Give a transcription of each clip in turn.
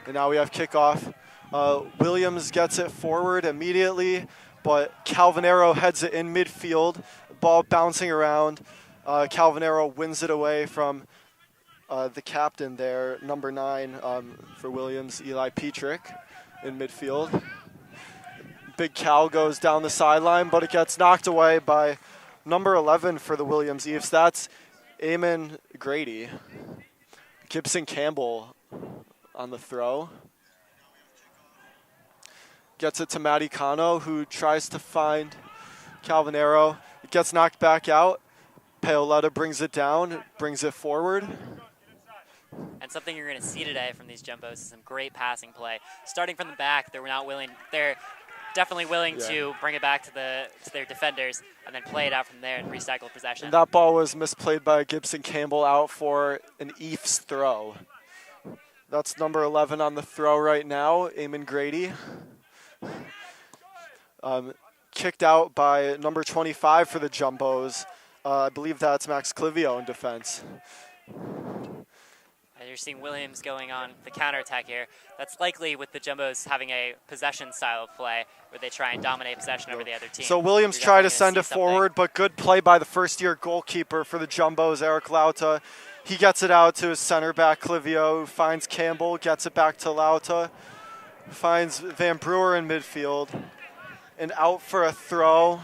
And now we have kickoff. Williams gets it forward immediately, but Calvanero heads it in midfield. Ball bouncing around. Calvanero wins it away from the captain there, number 9 for Williams, Eli Petrick, in midfield. Big Cal goes down the sideline, but it gets knocked away by number 11 for the Williams Ephs. That's Eamon Grady. Gibson Campbell on the throw. Gets it to Matty Cano, who tries to find Calvanero. It gets knocked back out. Paoletta brings it down, brings it forward. And something you're going to see today from these Jumbos is some great passing play. Starting from the back, they're definitely willing to bring it back to their defenders and then play it out from there and recycle possession. And that ball was misplayed by Gibson Campbell out for an Ephs throw. That's number 11 on the throw right now, Eamon Grady. Kicked out by number 25 for the Jumbos. I believe that's Max Clivio in defense. And you're seeing Williams going on the counterattack here. That's likely with the Jumbos having a possession style of play where they try and dominate possession over the other team. So Williams tried to send it forward, but good play by the first-year goalkeeper for the Jumbos, Eric Lauta. He gets it out to his center back, Clivio, who finds Campbell, gets it back to Lauta, finds Van Brewer in midfield, and out for a throw.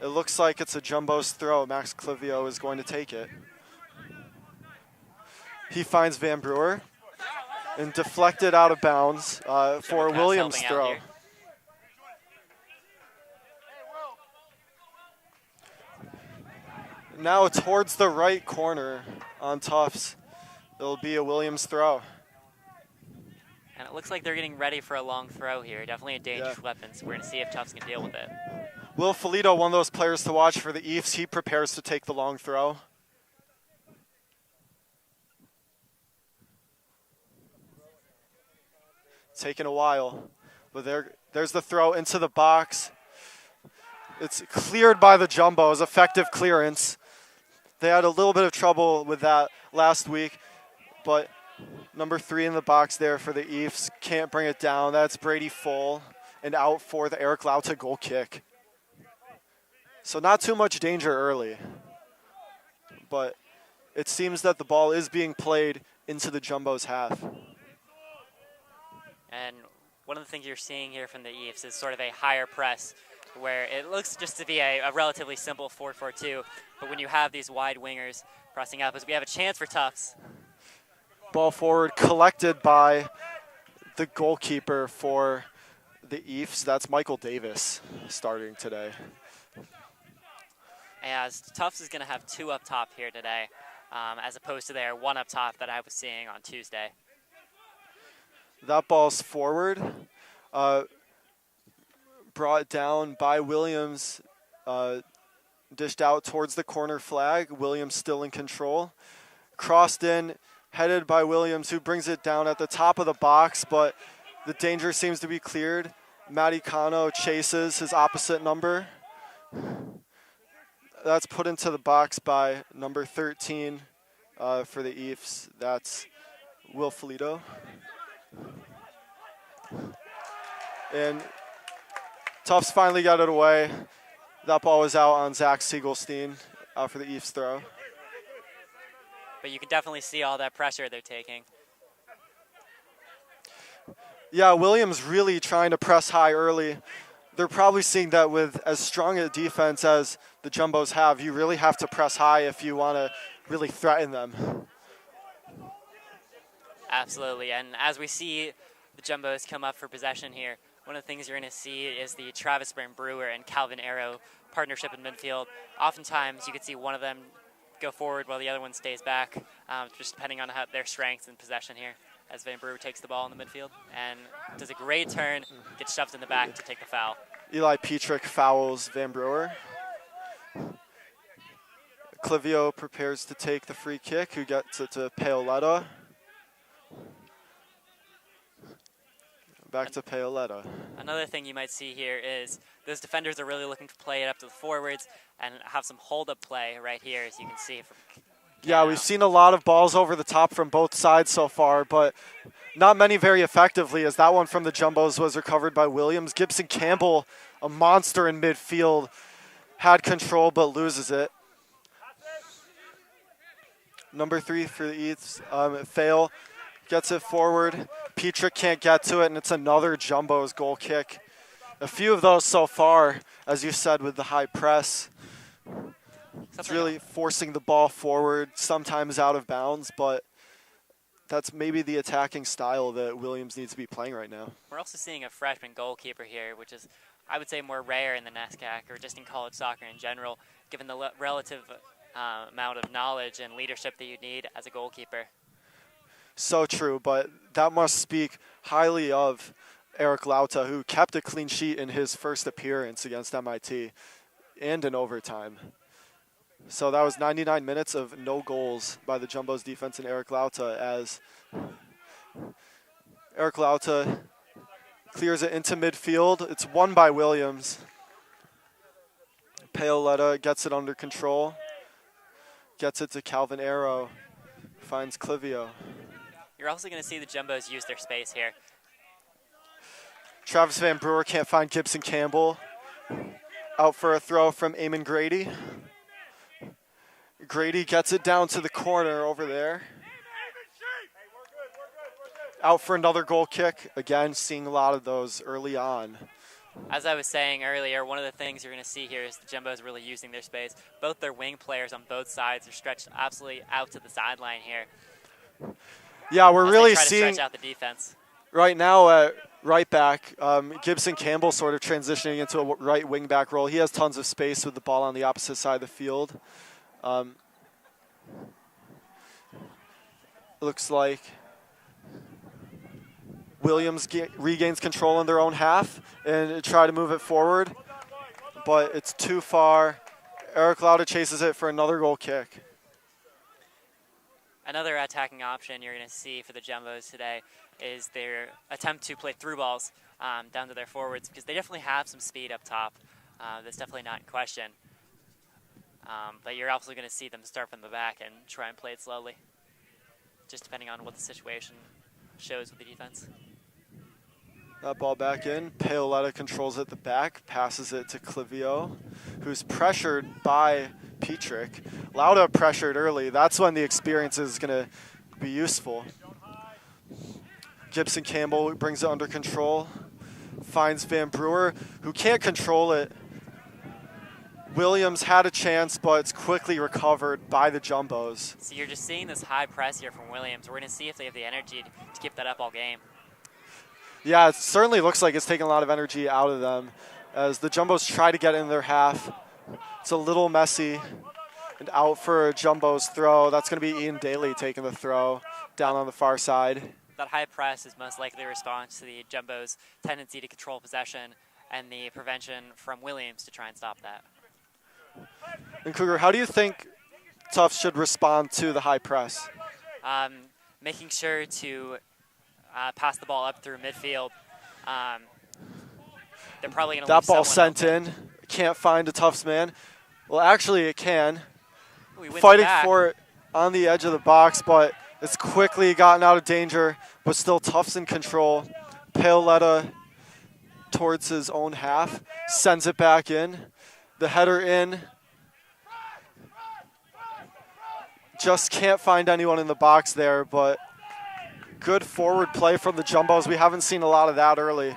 It looks like it's a Jumbos throw. Max Clivio is going to take it. He finds Van Brewer and deflected out of bounds for a Williams throw. Now towards the right corner on Tufts. It'll be a Williams throw. And it looks like they're getting ready for a long throw here. Definitely a dangerous weapon, so we're going to see if Tufts can deal with it. Will Felito, one of those players to watch for the Ephs, he prepares to take the long throw. Taking a while, but there's the throw into the box. It's cleared by the Jumbos, effective clearance. They had a little bit of trouble with that last week, but number 3 in the box there for the Ephs can't bring it down. That's Brady Full, and out for the Eric Lauta goal kick. So not too much danger early, but it seems that the ball is being played into the Jumbos' half. And one of the things you're seeing here from the Ephs is sort of a higher press where it looks just to be a relatively simple 4-4-2. But when you have these wide wingers pressing up, as we have a chance for Tufts. Ball forward collected by the goalkeeper for the Ephs. That's Michael Davis starting today. As Tufts is going to have 2 up top here today, as opposed to their 1 up top that I was seeing on Tuesday. That ball's forward, brought down by Williams, dished out towards the corner flag. Williams still in control. Crossed in, headed by Williams, who brings it down at the top of the box, but the danger seems to be cleared. Matty Cano chases his opposite number. That's put into the box by number 13 for the Ephs. That's Will Felito. And Tufts finally got it away. That ball was out on Zach Siegelstein, out for the Ephs throw. But you can definitely see all that pressure they're taking. Yeah, Williams really trying to press high early. They're probably seeing that with as strong a defense as the Jumbos have, you really have to press high if you want to really threaten them. Absolutely, and as we see the Jumbos come up for possession here, one of the things you're going to see is the Travis Van Brewer and Calvin Arrow partnership in midfield. Oftentimes you can see one of them go forward while the other one stays back, just depending on their strengths in possession here, as Van Brewer takes the ball in the midfield and does a great turn, gets shoved in the back to take the foul. Eli Petrick fouls Van Brewer. Clivio prepares to take the free kick, who gets it to Paoletta. Back to Paoletta. Another thing you might see here is those defenders are really looking to play it up to the forwards and have some hold-up play right here, as you can see. Yeah, we've seen a lot of balls over the top from both sides so far, but not many very effectively, as that one from the Jumbos was recovered by Williams. Gibson Campbell, a monster in midfield, had control but loses it. Number 3 for the Ephs, Fail gets it forward. Petrick can't get to it, and it's another Jumbos goal kick. A few of those so far, as you said, with the high press. It's really forcing the ball forward, sometimes out of bounds, but that's maybe the attacking style that Williams needs to be playing right now. We're also seeing a freshman goalkeeper here, which is, I would say, more rare in the NESCAC or just in college soccer in general, given the relative amount of knowledge and leadership that you need as a goalkeeper. So true, but that must speak highly of Eric Lauta, who kept a clean sheet in his first appearance against MIT and in overtime. So that was 99 minutes of no goals by the Jumbos defense and Eric Lauta, as Eric Lauta clears it into midfield. It's won by Williams. Paoletta gets it under control. Gets it to Calvin Arrow. Finds Clivio. You're also going to see the Jumbos use their space here. Travis Van Brewer can't find Gibson Campbell. Out for a throw from Eamon Grady. Grady gets it down to the corner over there. Out for another goal kick. Again, seeing a lot of those early on. As I was saying earlier, one of the things you're going to see here is the Jumbos really using their space. Both their wing players on both sides are stretched absolutely out to the sideline here. Yeah, we're really try to seeing stretch out the defense. Right now at right back, Gibson Campbell sort of transitioning into a right wing back role. He has tons of space with the ball on the opposite side of the field. Looks like Williams regains control in their own half and try to move it forward, but it's too far. Eric Lauda chases it for another goal kick. Another attacking option you're going to see for the Jumbos today is their attempt to play through balls down to their forwards, because they definitely have some speed up top. That's definitely not in question. But you're also going to see them start from the back and try and play it slowly, just depending on what the situation shows with the defense. That ball back in. Paoletta controls it at the back, passes it to Clivio, who's pressured by Petrick. Lauda pressured early. That's when the experience is going to be useful. Gibson Campbell brings it under control, finds Van Brewer, who can't control it. Williams had a chance, but it's quickly recovered by the Jumbos. So you're just seeing this high press here from Williams. We're going to see if they have the energy to keep that up all game. Yeah, it certainly looks like it's taking a lot of energy out of them as the Jumbos try to get in their half. It's a little messy. And out for a Jumbo's throw. That's going to be Ian Daly taking the throw down on the far side. That high press is most likely a response to the Jumbos' tendency to control possession and the prevention from Williams to try and stop that. And Cougar, how do you think Tufts should respond to the high press? Making sure to pass the ball up through midfield. They're probably going to that ball sent in. Can't find a Tufts man. Well, actually, it can. Fighting for it on the edge of the box, but it's quickly gotten out of danger, but still Tufts in control. Paoletta towards his own half, sends it back in. The header in. Just can't find anyone in the box there, but good forward play from the Jumbos. We haven't seen a lot of that early.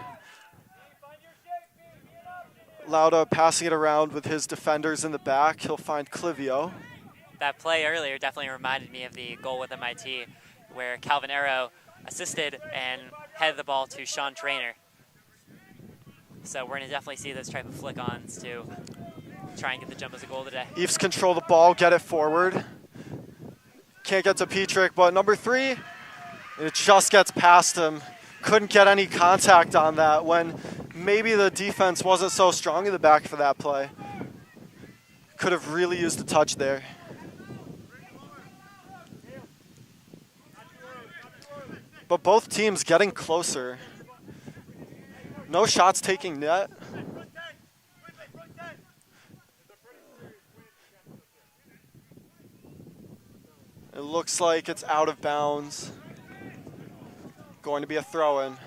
Lauda passing it around with his defenders in the back. He'll find Clivio. That play earlier definitely reminded me of the goal with MIT, where Calvin Arrow assisted and headed the ball to Sean Traynor. So we're going to definitely see those type of flick-ons to try and get the Jumbos a goal today. Ephs control the ball, get it forward. Can't get to Petrick, but number 3, it just gets past him. Couldn't get any contact on that when maybe the defense wasn't so strong in the back for that play. Could have really used a touch there. But both teams getting closer. No shots taking net. It looks like it's out of bounds. Going to be a throw-in.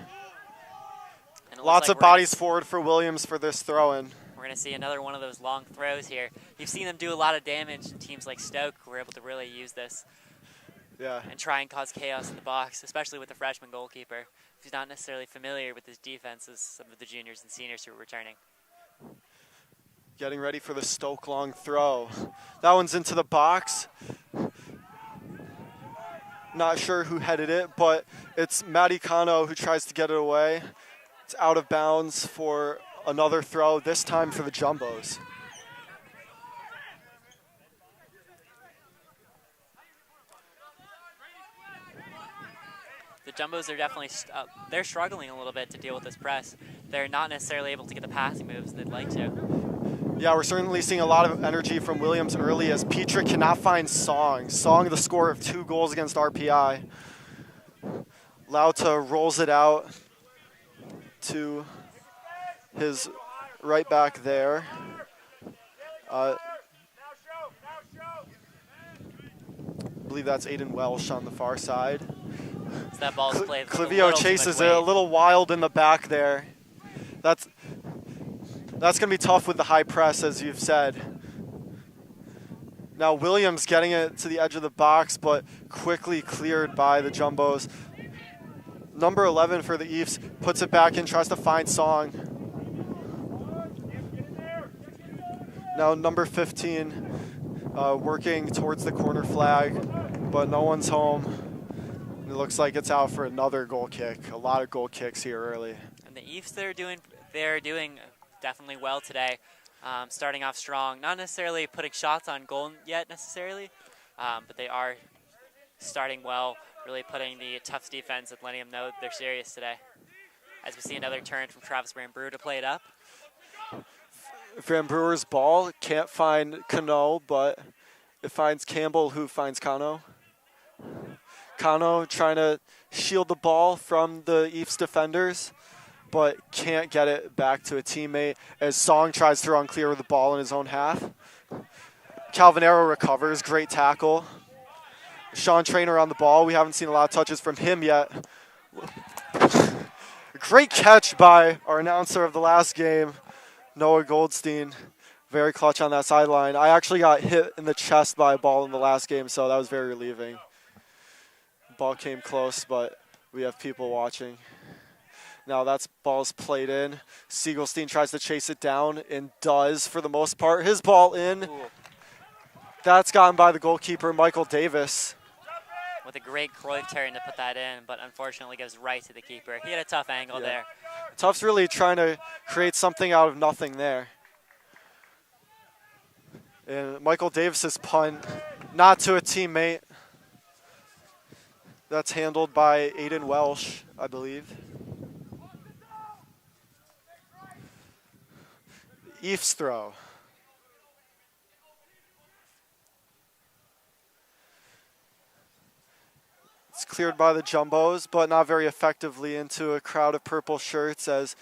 Lots of bodies forward for Williams for this throw-in. We're going to see another one of those long throws here. You've seen them do a lot of damage in teams like Stoke who are able to really use this. Yeah. And try and cause chaos in the box, especially with the freshman goalkeeper, who's not necessarily familiar with his defense as some of the juniors and seniors who are returning. Getting ready for the Stoke long throw. That one's into the box. Not sure who headed it, but it's Matty Cano who tries to get it away. It's out of bounds for another throw, this time for the Jumbos. The Jumbos are definitely, they're struggling a little bit to deal with this press. They're not necessarily able to get the passing moves they'd like to. Yeah, we're certainly seeing a lot of energy from Williams early as Petra cannot find Song. Song, the scorer of 2 goals against RPI. Lauta rolls it out to his right back there. I believe that's Aiden Welsh on the far side. So that ball's played Clivio chases it a little wild in the back there. That's going to be tough with the high press, as you've said. Now Williams getting it to the edge of the box, but quickly cleared by the Jumbos. Number 11 for the Ephs puts it back in, tries to find Song. Now number 15 working towards the corner flag, but no one's home. It looks like it's out for another goal kick. A lot of goal kicks here early. And the Ephs, they're doing definitely well today. Starting off strong, not necessarily putting shots on goal yet necessarily, but they are starting well, really putting the Tufts defense and letting them know they're serious today. As we see another turn from Travis Brewer to play it up. Van Brewer's ball can't find Cano, but it finds Campbell, who finds Cano. Cano trying to shield the ball from the Ephs defenders, but can't get it back to a teammate as Song tries to run clear with the ball in his own half. Calvinero recovers, great tackle. Sean Trainer on the ball. We haven't seen a lot of touches from him yet. Great catch by our announcer of the last game, Noah Goldstein. Very clutch on that sideline. I actually got hit in the chest by a ball in the last game, so that was very relieving. Ball came close, but we have people watching. Now that's ball's played in. Siegelstein tries to chase it down and does for the most part. His ball in. Ooh. That's gotten by the goalkeeper, Michael Davis. With a great Cruyff turn to put that in, but unfortunately goes right to the keeper. He had a tough angle there. Tufts really trying to create something out of nothing there. And Michael Davis's punt, not to a teammate. That's handled by Aiden Welsh, I believe. Ephs throw. It's cleared by the Jumbos, but not very effectively into a crowd of purple shirts as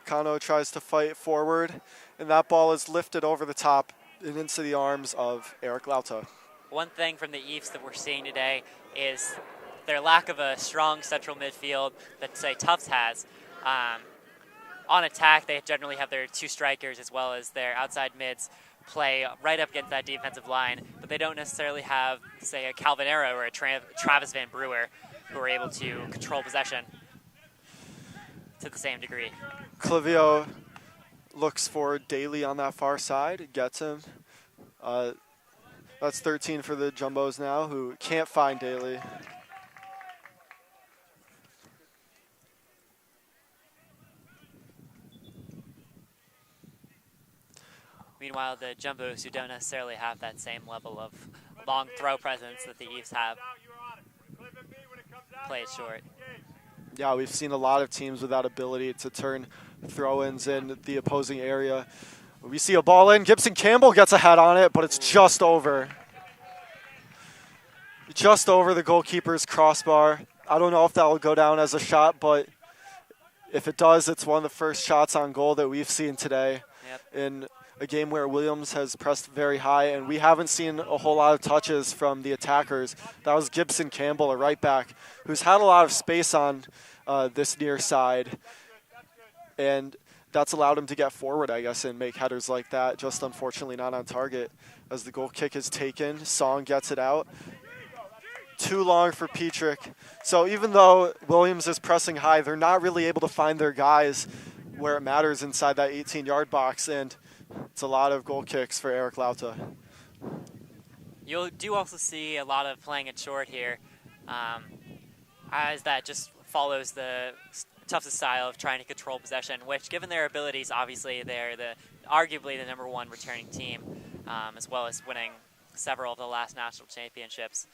Cano tries to fight forward. And that ball is lifted over the top and into the arms of Eric Lauta. One thing from the Ephs that we're seeing today is their lack of a strong central midfield that, say, Tufts has. On attack, they generally have their 2 strikers as well as their outside mids play right up against that defensive line, but they don't necessarily have, say, a Calvinero or a Travis Van Brewer who are able to control possession to the same degree. Clivio looks for Daly on that far side, gets him. That's 13 for the Jumbos now, who can't find Daly. Meanwhile, the Jumbos, who don't necessarily have that same level of long throw presence that the Ephs have, play it short. Yeah, we've seen a lot of teams with that ability to turn throw-ins in the opposing area. We see a ball in. Gibson Campbell gets a head on it, but it's just over. Just over the goalkeeper's crossbar. I don't know if that will go down as a shot, but if it does, it's one of the first shots on goal that we've seen today. Yep. And a game where Williams has pressed very high, and we haven't seen a whole lot of touches from the attackers. That was Gibson Campbell, a right back, who's had a lot of space on this near side, and that's allowed him to get forward, I guess, and make headers like that, just unfortunately not on target. As the goal kick is taken, Song gets it out. Too long for Petrick. So even though Williams is pressing high, they're not really able to find their guys where it matters inside that 18-yard box, and it's a lot of goal kicks for Eric Lauta. You do also see a lot of playing it short here, as that just follows the Tufts' style of trying to control possession, which, given their abilities, obviously they're arguably the #1 returning team, as well as winning several of the last national championships.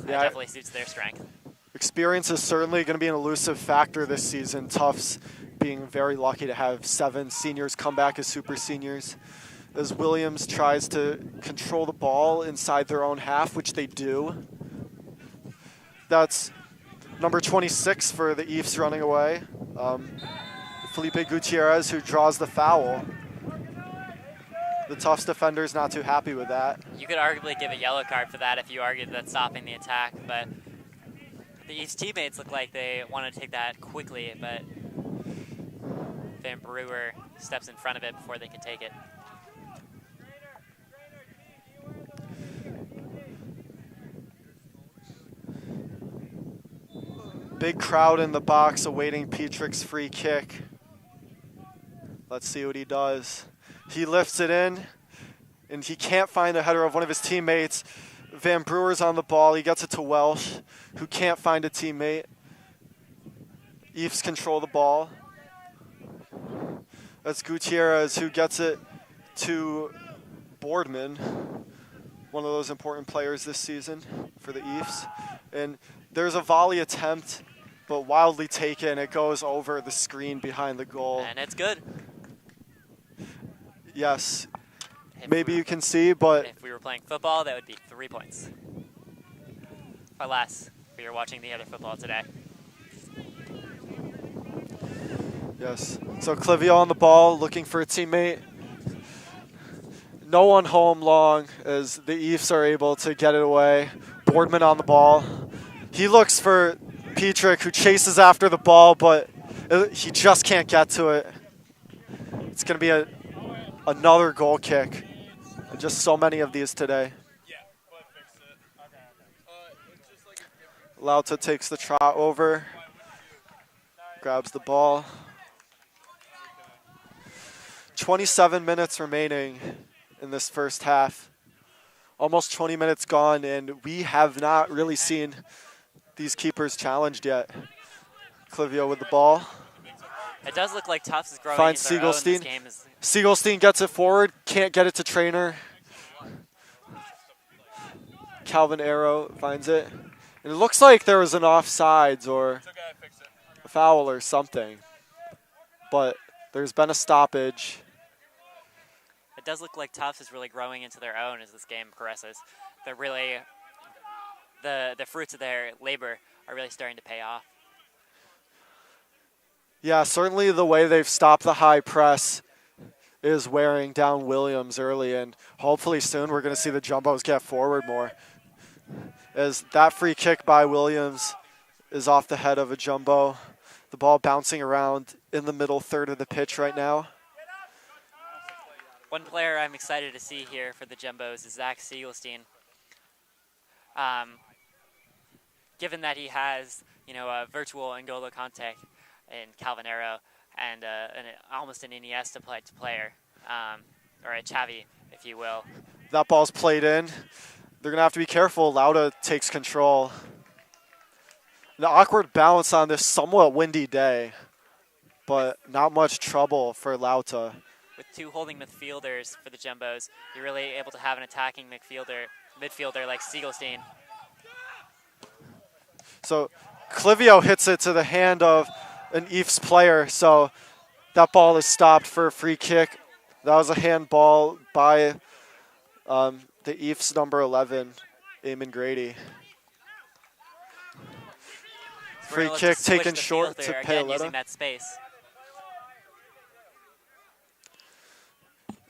Yeah, that definitely suits their strength. Experience is certainly going to be an elusive factor this season. Tufts being very lucky to have 7 seniors come back as super seniors. As Williams tries to control the ball inside their own half, which they do. That's number 26 for the Ephs running away. Felipe Gutierrez, who draws the foul. The Tufts defender's not too happy with that. You could arguably give a yellow card for that if you argued that's stopping the attack, but the Ephs teammates look like they want to take that quickly, but Van Brewer steps in front of it before they can take it. Big crowd in the box awaiting Petrick's free kick. Let's see what he does. He lifts it in, and he can't find the header of one of his teammates. Van Brewer's on the ball. He gets it to Welsh, who can't find a teammate. Ephs control the ball. That's Gutierrez, who gets it to Boardman, one of those important players this season for the Ephs. And there's a volley attempt, but wildly taken. It goes over the screen behind the goal. And it's good. Yes, maybe you can see, but if we were playing football, that would be 3 points. Or less, if you're watching the other football today. Yes, so Clivio on the ball, looking for a teammate. No one home long as the Ephs are able to get it away. Boardman on the ball. He looks for Petrick, who chases after the ball, but he just can't get to it. It's going to be another goal kick. And just so many of these today. Lauta takes the trot over, grabs the ball. 27 minutes remaining in this first half. Almost 20 minutes gone, and we have not really seen these keepers challenged yet. Clivio with the ball. It does look like Tufts is growing Finds into their own. This Siegelstein. game is Siegelstein gets it forward, can't get it to Trainer. Calvin Arrow finds it. And it looks like there was an offsides or a foul or something. But there's been a stoppage. It does look like Tufts is really growing into their own as this game progresses. They're really, the fruits of their labor are really starting to pay off. Yeah, certainly the way they've stopped the high press is wearing down Williams early, and hopefully soon we're going to see the Jumbos get forward more. As that free kick by Williams is off the head of a Jumbo. The ball bouncing around in the middle third of the pitch right now. One player I'm excited to see here for the Jumbos is Zach Siegelstein. Given that he has, a virtual N'Golo Kante in Calvin Arrow and almost an Iniesta player, or a Xavi, if you will. That ball's played in. They're going to have to be careful. Lauta takes control. An awkward bounce on this somewhat windy day, but not much trouble for Lauta. With 2 holding midfielders for the Jumbos, you're really able to have an attacking midfielder like Siegelstein. So Clivio hits it to the hand of an Ephs player, so that ball is stopped for a free kick. That was a handball by the Ephs number 11, Eamon Grady. Free kick taken short to Paoletta. Using that space.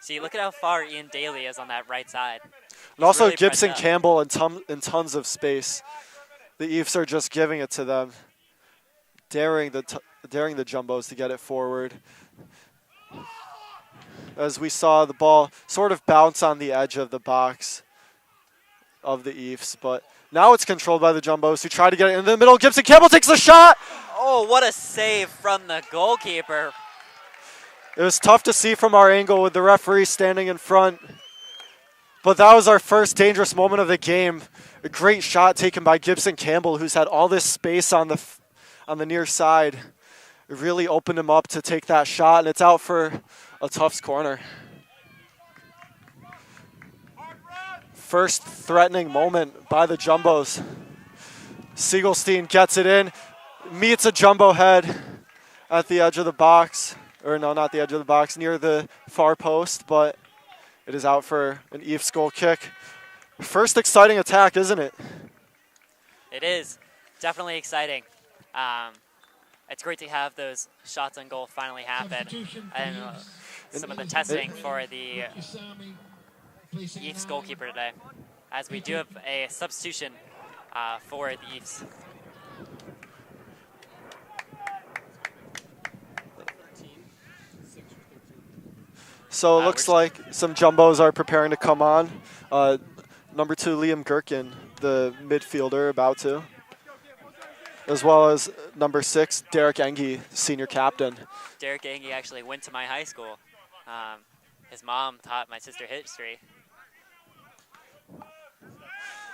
See, look at how far Ian Daly is on that right side. And also really Gibson pressed up. Campbell in tons of space. The Ephs are just giving it to them, daring the Jumbos to get it forward. As we saw the ball sort of bounce on the edge of the box of the Ephs, but now it's controlled by the Jumbos who try to get it in the middle. Gibson Campbell takes the shot. Oh, what a save from the goalkeeper. It was tough to see from our angle with the referee standing in front, but that was our first dangerous moment of the game. A great shot taken by Gibson Campbell, who's had all this space on the near side. It really opened him up to take that shot, and it's out for a Tufts corner. First threatening moment by the Jumbos. Siegelstein gets it in, meets a Jumbo head at the edge of the box. Or no, not the edge of the box, near the far post, but it is out for an Ephs goal kick. First exciting attack, isn't it? It is. Definitely exciting. It's great to have those shots on goal finally happen. And some of the testing for the Ephs goalkeeper today, as we do have a substitution for the Ephs. So it looks like some Jumbos are preparing to come on. Number 2, Liam Gherkin, the midfielder, about to. As well as number 6, Derek Engie, senior captain. Derek Engie actually went to my high school. His mom taught my sister history.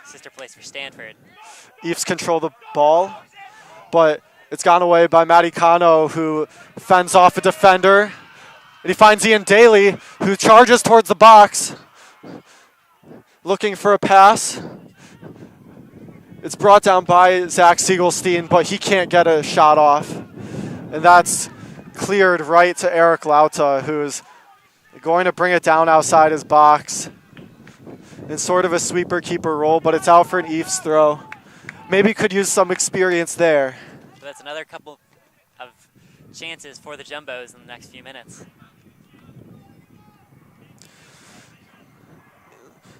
Sister plays for Stanford. Ephs control the ball, but it's gone away by Matty Cano, who fends off a defender. And he finds Ian Daly, who charges towards the box, looking for a pass. It's brought down by Zach Siegelstein, but he can't get a shot off. And that's cleared right to Eric Lauta, who's going to bring it down outside his box in sort of a sweeper-keeper role, but it's out for an Ephs throw. Maybe could use some experience there. So that's another couple of chances for the Jumbos in the next few minutes.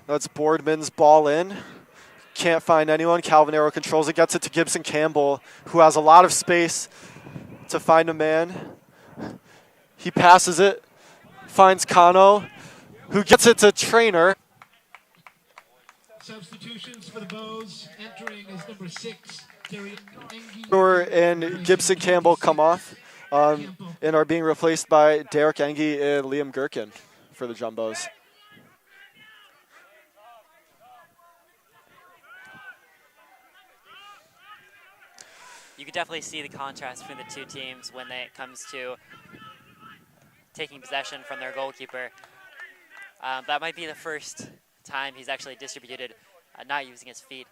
That's Boardman's ball in. Can't find anyone. Calvin Arrow controls it, gets it to Gibson Campbell, who has a lot of space to find a man. He passes it, finds Cano, who gets it to Trainer. Substitutions for the Bows. Entering is number 6, Terry Engie. Brewer and Gibson Campbell come off and are being replaced by Derek Engie and Liam Gherkin for the Jumbos. You could definitely see the contrast between the two teams when it comes to taking possession from their goalkeeper. That might be the first time he's actually distributed, not using his feet,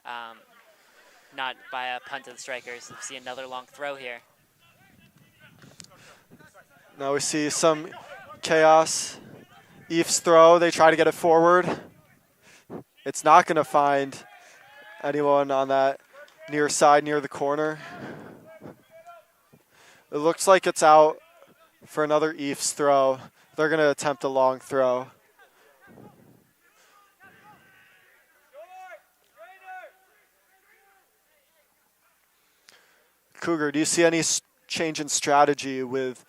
not by a punt to the strikers. We see another long throw here. Now we see some chaos. Ephs throw, they try to get it forward. It's not going to find anyone on that near side, near the corner. It looks like it's out for another Ephs throw. They're going to attempt a long throw. Cougar, do you see any change in strategy with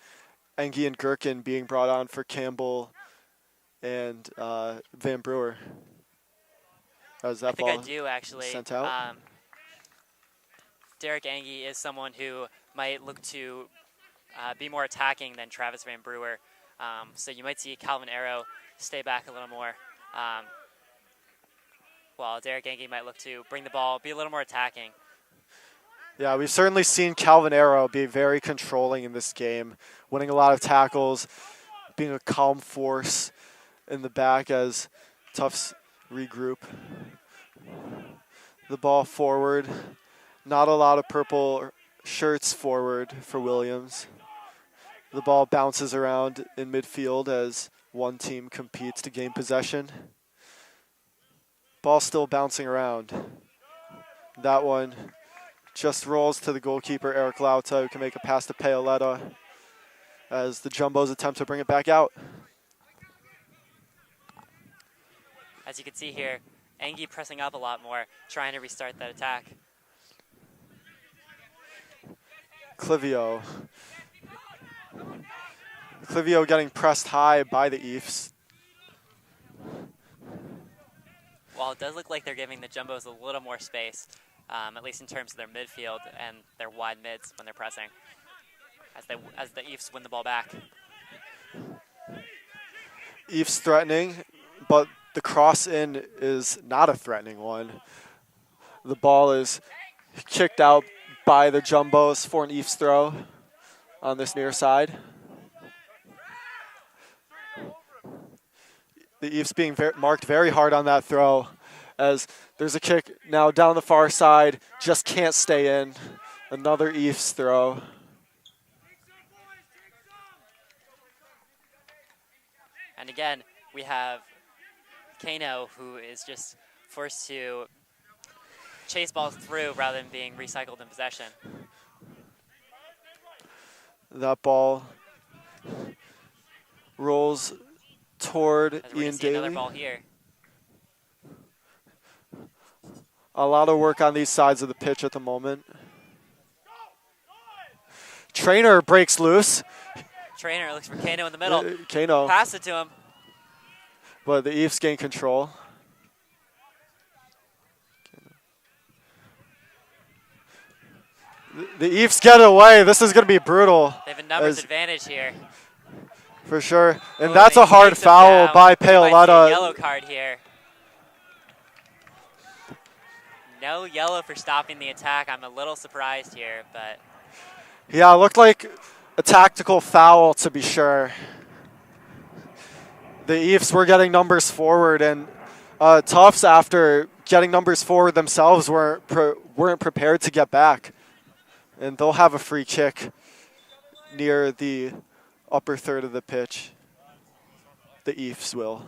Engie and Gherkin being brought on for Campbell and Van Brewer? As that I think I ball do, actually. sent out? Derek Engie is someone who might look to be more attacking than Travis Van Brewer. So you might see Calvin Arrow stay back a little more, while Derek Engie might look to bring the ball, be a little more attacking. Yeah, we've certainly seen Calvin Arrow be very controlling in this game, winning a lot of tackles, being a calm force in the back as Tufts regroup. The ball forward. Not a lot of purple shirts forward for Williams. The ball bounces around in midfield as one team competes to gain possession. Ball still bouncing around. That one just rolls to the goalkeeper, Eric Lauta, who can make a pass to Paoletta as the Jumbos attempt to bring it back out. As you can see here, Engie pressing up a lot more, trying to restart that attack. Clivio getting pressed high by the Ephs. While it does look like they're giving the Jumbos a little more space, at least in terms of their midfield and their wide mids when they're pressing, as the Ephs win the ball back. Ephs threatening, but the cross in is not a threatening one. The ball is kicked out by the Jumbos for an Ephs throw on this near side. The Ephs being marked very hard on that throw, as there's a kick now down the far side, just can't stay in. Another Ephs throw. And again, we have Kano, who is just forced to chase balls through rather than being recycled in possession. That ball rolls toward As we're Ian see another Daly. ball here. A lot of work on these sides of the pitch at the moment. Trainer breaks loose. Trainer looks for Kano in the middle. Kano, Pass it to him. but the Ephs gain control. The Ephs get away. This is going to be brutal. They have a numbers advantage here. For sure. And Ooh, that's they a hard takes him foul down. by We might see a Paoletta. yellow card here. No yellow for stopping the attack. I'm a little surprised here, but Yeah, it looked like a tactical foul to be sure. The Ephs were getting numbers forward, and Tufts, after getting numbers forward themselves, weren't prepared to get back. And they'll have a free kick near the upper third of the pitch. The Ephs will.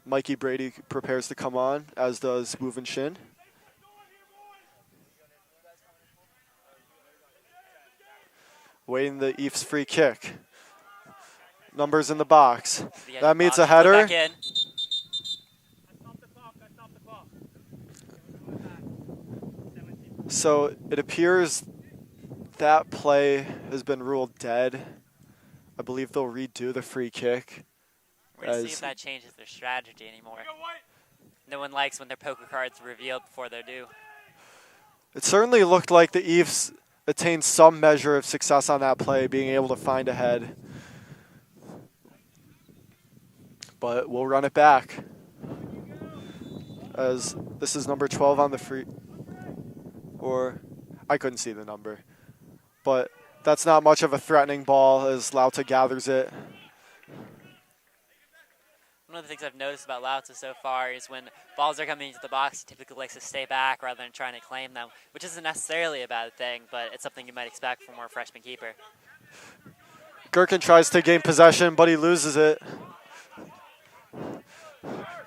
Mikey Brady prepares to come on, as does Wu Shin. Waiting the Ephs free kick. Numbers in the box. That means a header. Back in. So it appears that play has been ruled dead. I believe they'll redo the free kick. We're going to see if that changes their strategy anymore. No one likes when their poker cards are revealed before they're due. It certainly looked like the Ephs attained some measure of success on that play, being able to find ahead. But we'll run it back, as this is number 12 on the free, or I couldn't see the number. But that's not much of a threatening ball as Lauta gathers it. One of the things I've noticed about Lauta so far is when balls are coming into the box, he typically likes to stay back rather than trying to claim them, which isn't necessarily a bad thing, but it's something you might expect from a freshman keeper. Gherkin tries to gain possession, but he loses it.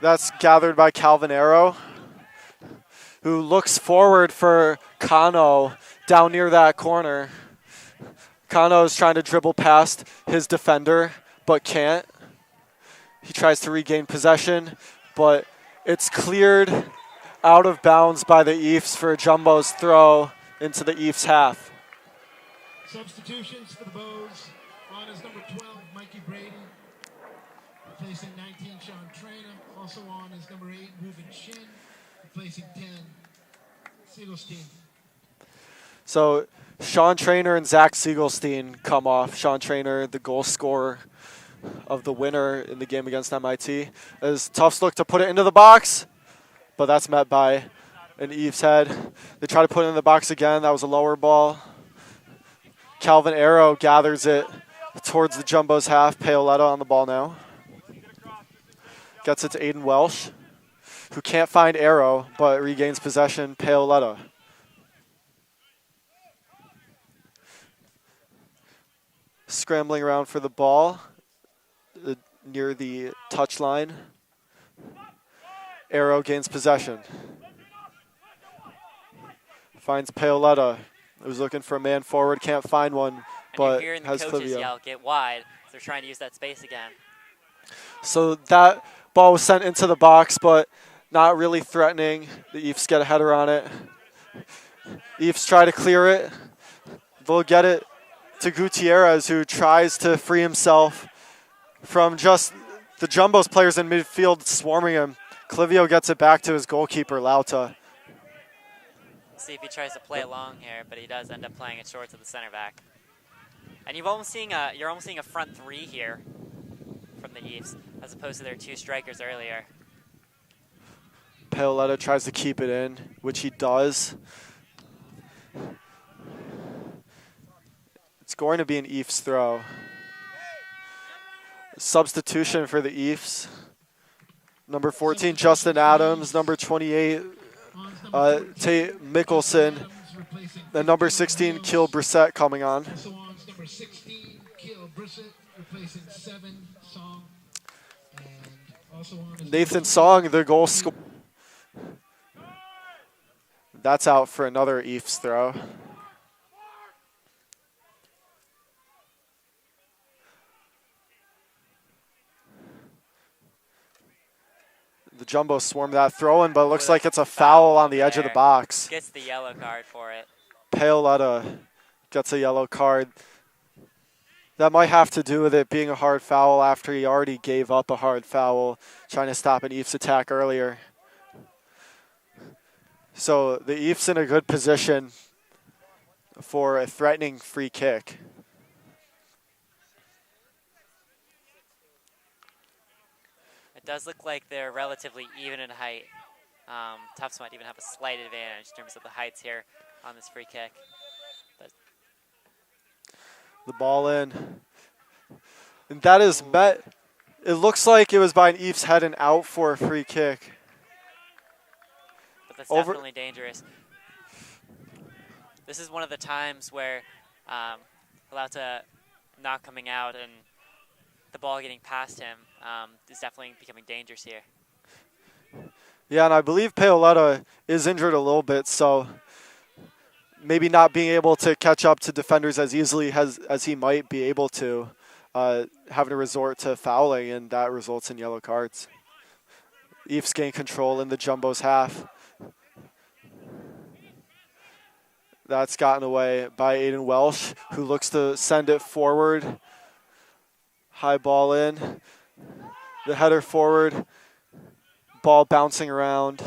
That's gathered by Calvin Arrow, who looks forward for Kano down near that corner. Kano is trying to dribble past his defender, but can't. He tries to regain possession, but it's cleared out of bounds by the Ephs for a Jumbo's throw into the Ephs half. Substitutions for the Bows. On is number 12, Mikey Brady. Replacing 19, Sean Trainer. Also on is number 8, Wu Shin. Replacing 10, Siegelstein. So Sean Trainer and Zach Siegelstein come off. Sean Trainer, the goal scorer of the winner in the game against MIT. As Tufts look to put it into the box, but that's met by an Ephs head. They try to put it in the box again. That was a lower ball. Calvin Arrow gathers it towards the Jumbo's half. Paoletta on the ball now. Gets it to Aiden Welsh, who can't find Arrow, but regains possession. Paoletta. Scrambling around for the ball near the touchline. Arrow gains possession. Finds Paoletta, who's looking for a man forward, can't find one, but you're hearing the has coaches Clivio. yell, "Get wide." So they're trying to use that space again. So that Ball was sent into the box, but not really threatening. The Ephs get a header on it. Ephs try to clear it. They'll get it to Gutierrez, who tries to free himself from just the Jumbo's players in midfield swarming him. Clivio gets it back to his goalkeeper, Lauta. See if he tries to play it long here, but he does end up playing it short to the center back. And you're almost seeing a front three here from the Ephs, as opposed to their 2 strikers earlier. Paoletta tries to keep it in, which he does. It's going to be an Ephs throw. Substitution for the Ephs. Number 14, Justin Adams. Number 28, Tate Mickelson. And number 16, Kiel Brissett coming on. Number 16, Kiel Brissett, replacing 7, Song. And also on Nathan Song, the goal scorer. That's out for another Ephs throw. The Jumbo swarmed that throw in, but it looks like it's a foul on the edge of the box. Gets the yellow card for it. Paoletta gets a yellow card. That might have to do with it being a hard foul after he already gave up a hard foul trying to stop an Ephs attack earlier. So the Ephs in a good position for a threatening free kick. It does look like they're relatively even in height. Tufts might even have a slight advantage in terms of the heights here on this free kick. But the ball in. And that is met. It looks like it was by an Ephs head and out for a free kick. But that's definitely dangerous. This is one of the times where Lauta not coming out and the ball getting past him is definitely becoming dangerous here. Yeah, and I believe Paoletta is injured a little bit, so maybe not being able to catch up to defenders as easily as he might be able to, having to resort to fouling, and that results in yellow cards. Ephs gain control in the Jumbo's half. That's gotten away by Aiden Welsh, who looks to send it forward. High ball in. The header forward. Ball bouncing around.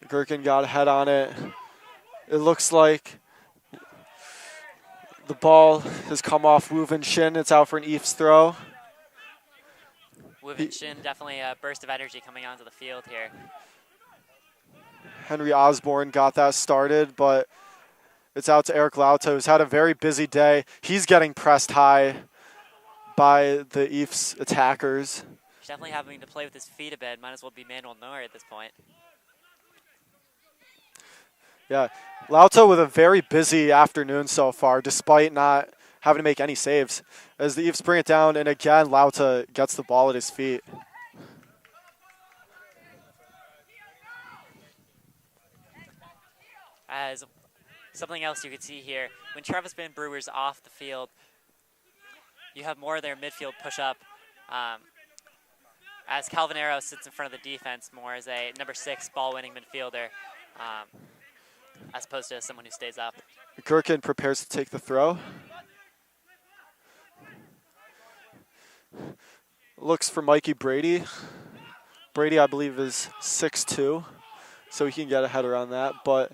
Gherkin got a head on it. It looks like the ball has come off Wu Vin Shin. It's out for an Ephs throw. Wu Vin Shin, definitely a burst of energy coming onto the field here. Henry Osborne got that started, but it's out to Eric Lauta, who's had a very busy day. He's getting pressed high by the Ephs attackers. He's definitely having to play with his feet a bit. Might as well be Manuel Neuer at this point. Yeah, Lauta with a very busy afternoon so far, despite not having to make any saves. As the Ephs bring it down, and again, Lauta gets the ball at his feet. As something else you can see here, when Travis Van Brewer's off the field, you have more of their midfield push up. As Calvin Arrow sits in front of the defense more as a number 6 ball-winning midfielder, as opposed to someone who stays up. Gherkin prepares to take the throw. Looks for Mikey Brady. Brady, I believe, is 6'2", so he can get a header on that, but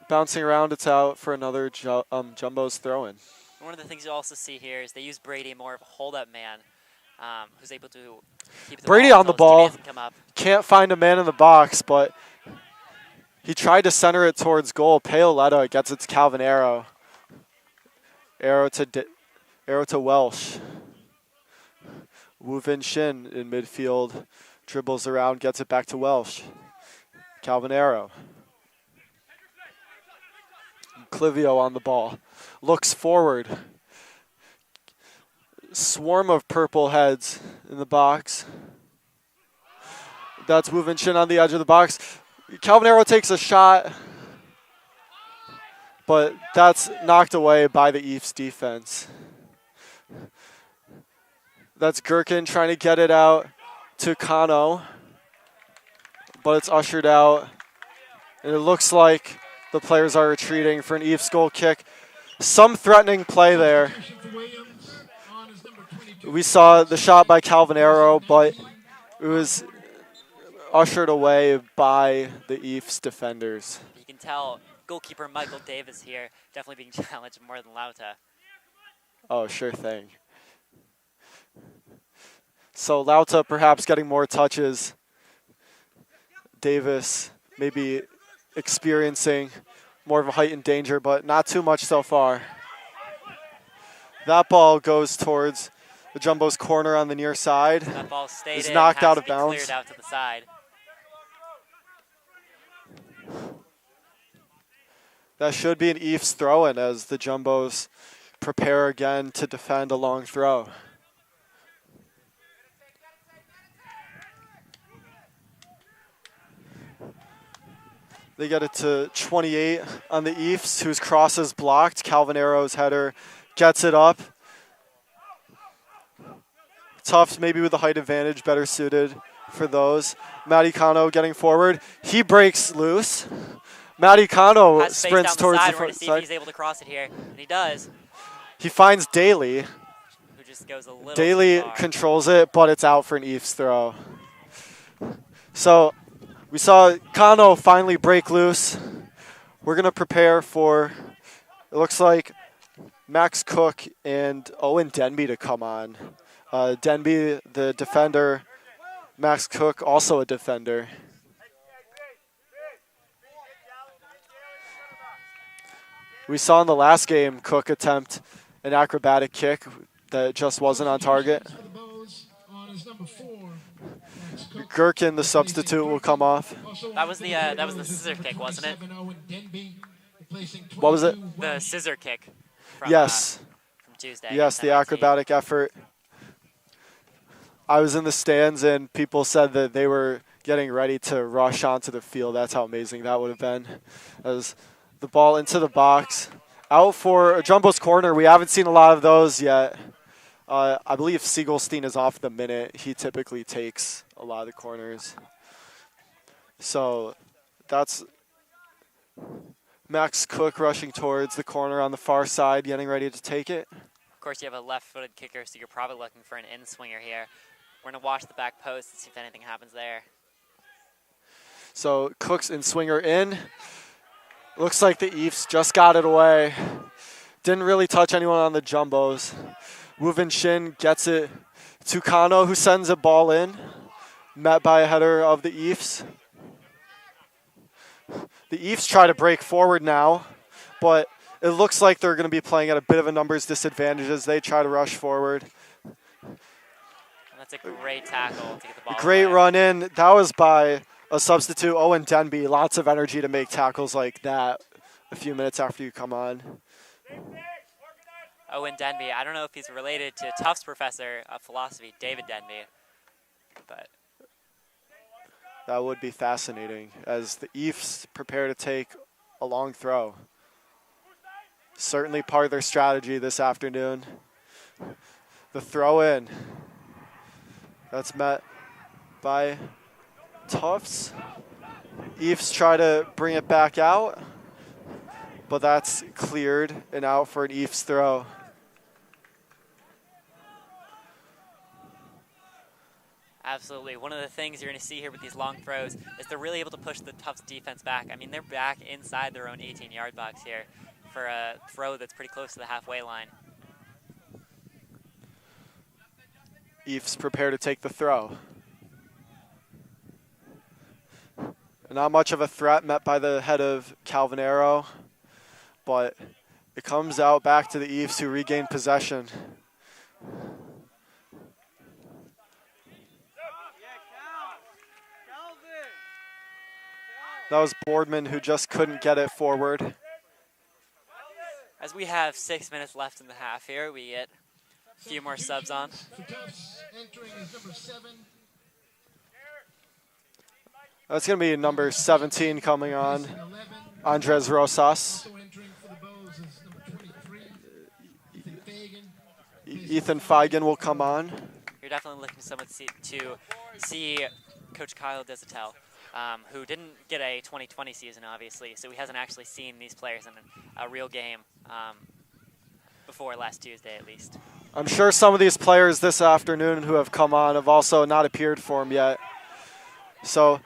bouncing around, it's out for another Jumbo's throw-in. One of the things you also see here is they use Brady more of a hold-up man, who's able to keep the Brady ball on the until his ball, teammates come up. can't find a man in the box, but he tried to center it towards goal. Paoletta gets it to Calvin Arrow. Arrow to Welsh. Wu Vin Shin in midfield, dribbles around, gets it back to Welsh. Calvin Arrow. Clivio on the ball. Looks forward. Swarm of purple heads in the box. That's Wu Vin Shin on the edge of the box. Calvin Arrow takes a shot, but that's knocked away by the Ephs defense. That's Gherkin trying to get it out to Kano, but it's ushered out. And it looks like the players are retreating for an Ephs goal kick. Some threatening play there. Substitution for Williams on is number 22. We saw the shot by Calvin Arrow, but it was ushered away by the Ephs defenders. You can tell goalkeeper Michael Davis here definitely being challenged more than Lauta. Oh, sure thing. So Lauta perhaps getting more touches. Davis maybe experiencing more of a heightened danger, but not too much so far. That ball goes towards the Jumbo's corner on the near side. That ball stayed It's in, knocked has out to of be bounds. cleared out to the side. That should be an Ephs throw-in as the Jumbos prepare again to defend a long throw. They get it to 28 on the Ephs, whose cross is blocked. Calvin Arrow's header gets it up. Tufts maybe with the height advantage, better suited for those. Matty Kano getting forward. He breaks loose. Matty Kano Has space sprints down the towards side. the We're front going to see if side. he's able to cross it here. And he does. He finds Daly. Who just goes a little Daly too far. controls it, but it's out for an Ephs throw. So we saw Kano finally break loose. We're going to prepare for, it looks like, Max Cook and Owen Denby to come on. Denby, the defender. Max Cook, also a defender. We saw in the last game Cook attempt an acrobatic kick that just wasn't on target. For the Bows on is number 4. Max Cook. Gherkin, the substitute, will come off. Also That was on the, for that was the Bows is scissor number kick, wasn't it? 27, Owen Denby, replacing What was it? 22, The Welsh. scissor kick from, Yes. from Tuesday. Yes, against the MIT. acrobatic effort. I was in the stands and people said that they were getting ready to rush onto the field. That's how amazing that would have been. As the ball into the box. Out for a Jumbo's corner. We haven't seen a lot of those yet. I believe Siegelstein is off the minute. He typically takes a lot of the corners. So that's Max Cook rushing towards the corner on the far side, getting ready to take it. Of course, you have a left-footed kicker, so you're probably looking for an in-swinger here. We're going to watch the back post and see if anything happens there. So Cook's in swinger in. Looks like the Ephs just got it away. Didn't really touch anyone on the Jumbos. Woo Vin Shin gets it to Kano, who sends a ball in. Met by a header of the Ephs. The Ephs try to break forward now, but it looks like they're going to be playing at a bit of a numbers disadvantage as they try to rush forward. And that's a great tackle to get the ball Great away. run in. That was by a substitute, Owen Denby. Lots of energy to make tackles like that a few minutes after you come on. Owen Denby. I don't know if he's related to Tufts professor of philosophy, David Denby. But That would be fascinating as the Ephs prepare to take a long throw. Certainly part of their strategy this afternoon. The throw in. That's met by Tufts. Ephs try to bring it back out, but that's cleared and out for an Ephs throw. absolutely. One of the things you're going to see here with these long throws is they're really able to push the Tufts defense back. I mean, they're back inside their own 18-yard box here for a throw that's pretty close to the halfway line. Ephs prepare to take the throw. Not much of a threat met by the head of Calvin Arrow, but it comes out back to the Ephs, who regain possession. That was Boardman who just couldn't get it forward. As we have 6 minutes left in the half here, we get a few more subs on. For Tufts, entering is number 7. That's going to be number 17 coming on, Placing 11. Andres Rosas. Also entering for the Bows is number 23. Ethan Fagan. Ethan Feigen will come on. definitely looking to see Coach Kyle Desatel, who didn't get a 2020 season, obviously, so he hasn't actually seen these players in a real game before last Tuesday, at least. I'm sure some of these players this afternoon who have come on have also not appeared for him yet. So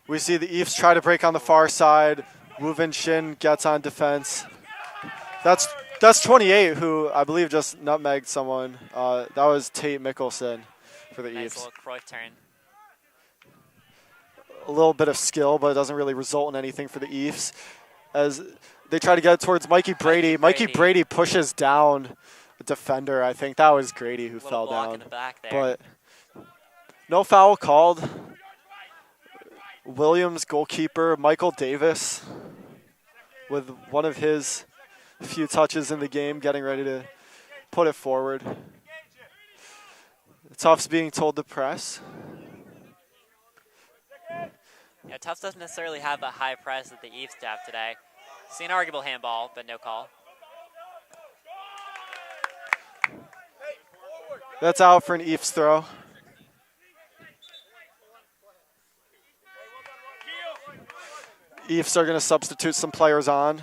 we see the Ephs try to break on the far side. Woo Vin Shin gets on defense. That's 28, who I believe just nutmegged someone. That was Tate Mickelson for the Nice Ephs. little Cruyff turn. A little bit of skill, but it doesn't really result in anything for the Ephs. As they try to get towards Mikey Brady. Mikey Brady pushes down the defender. I think that was Grady who fell down. In the back there. But no foul called. Williams goalkeeper Michael Davis with one of his few touches in the game, getting ready to put it forward. Tufts being told to press. Yeah, Tufts doesn't necessarily have a high press that the Ephs have today. See an arguable handball, but no call. That's out for an Ephs throw. Ephs are going to substitute some players on.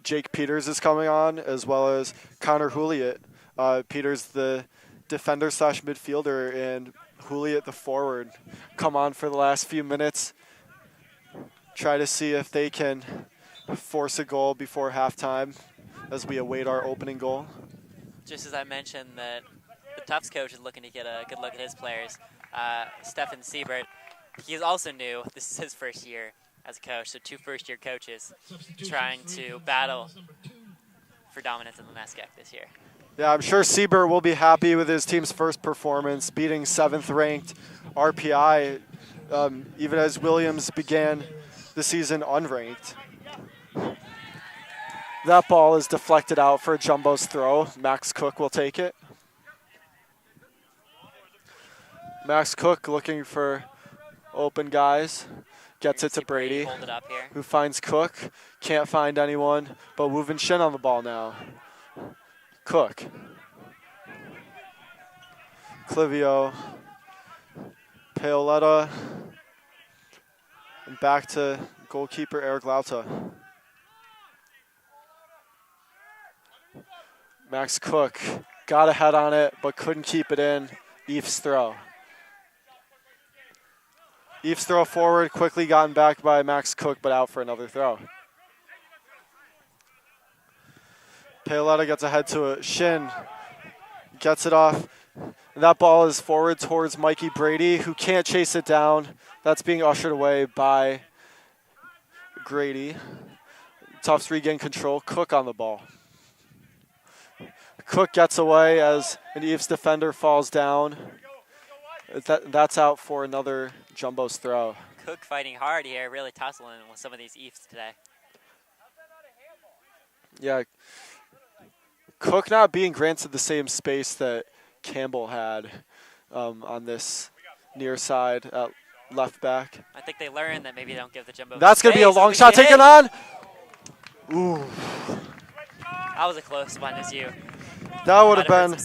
Jake Peters is coming on, as well as Connor Juliet. Peters, the defender slash midfielder, and Juliet, the forward, come on for the last few minutes. Try to see if they can force a goal before halftime as we await our opening goal. Just as I mentioned that the Tufts coach is looking to get a good look at his players, Stefan Siebert, he's also new. This is his first year as a coach, so 2 first-year coaches trying to battle for dominance in the NESCAC this year. Yeah, I'm sure Siebert will be happy with his team's first performance, beating 7th-ranked RPI, even as Williams began the season unranked. That ball is deflected out for Jumbo's throw. Max Cook will take it. Max Cook looking for open guys. Gets it to Brady, hold it up here. Who finds Cook. Can't find anyone, but Woo Vin Shin on the ball now. Cook. Clivio. Paoletta. And back to goalkeeper Eric Lauta. Max Cook got a head on it, but couldn't keep it in. Ephs throw. Ephs throw forward, quickly gotten back by Max Cook, but out for another throw. Paoletta gets ahead to it. Shin gets it off. And that ball is forward towards Mikey Brady, who can't chase it down. That's being ushered away by Grady. Tufts regain control. Cook on the ball. Cook gets away as an Ephs defender falls down. That's out for another Jumbo's throw. Cook fighting hard here, really tussling with some of these Ephs today. Yeah. Cook not being granted the same space that Campbell had on this near side at left back. I think they learned that maybe they don't give the Jumbo That's going to be a long shot taken on. Ooh. That was a close one, as you. That would have been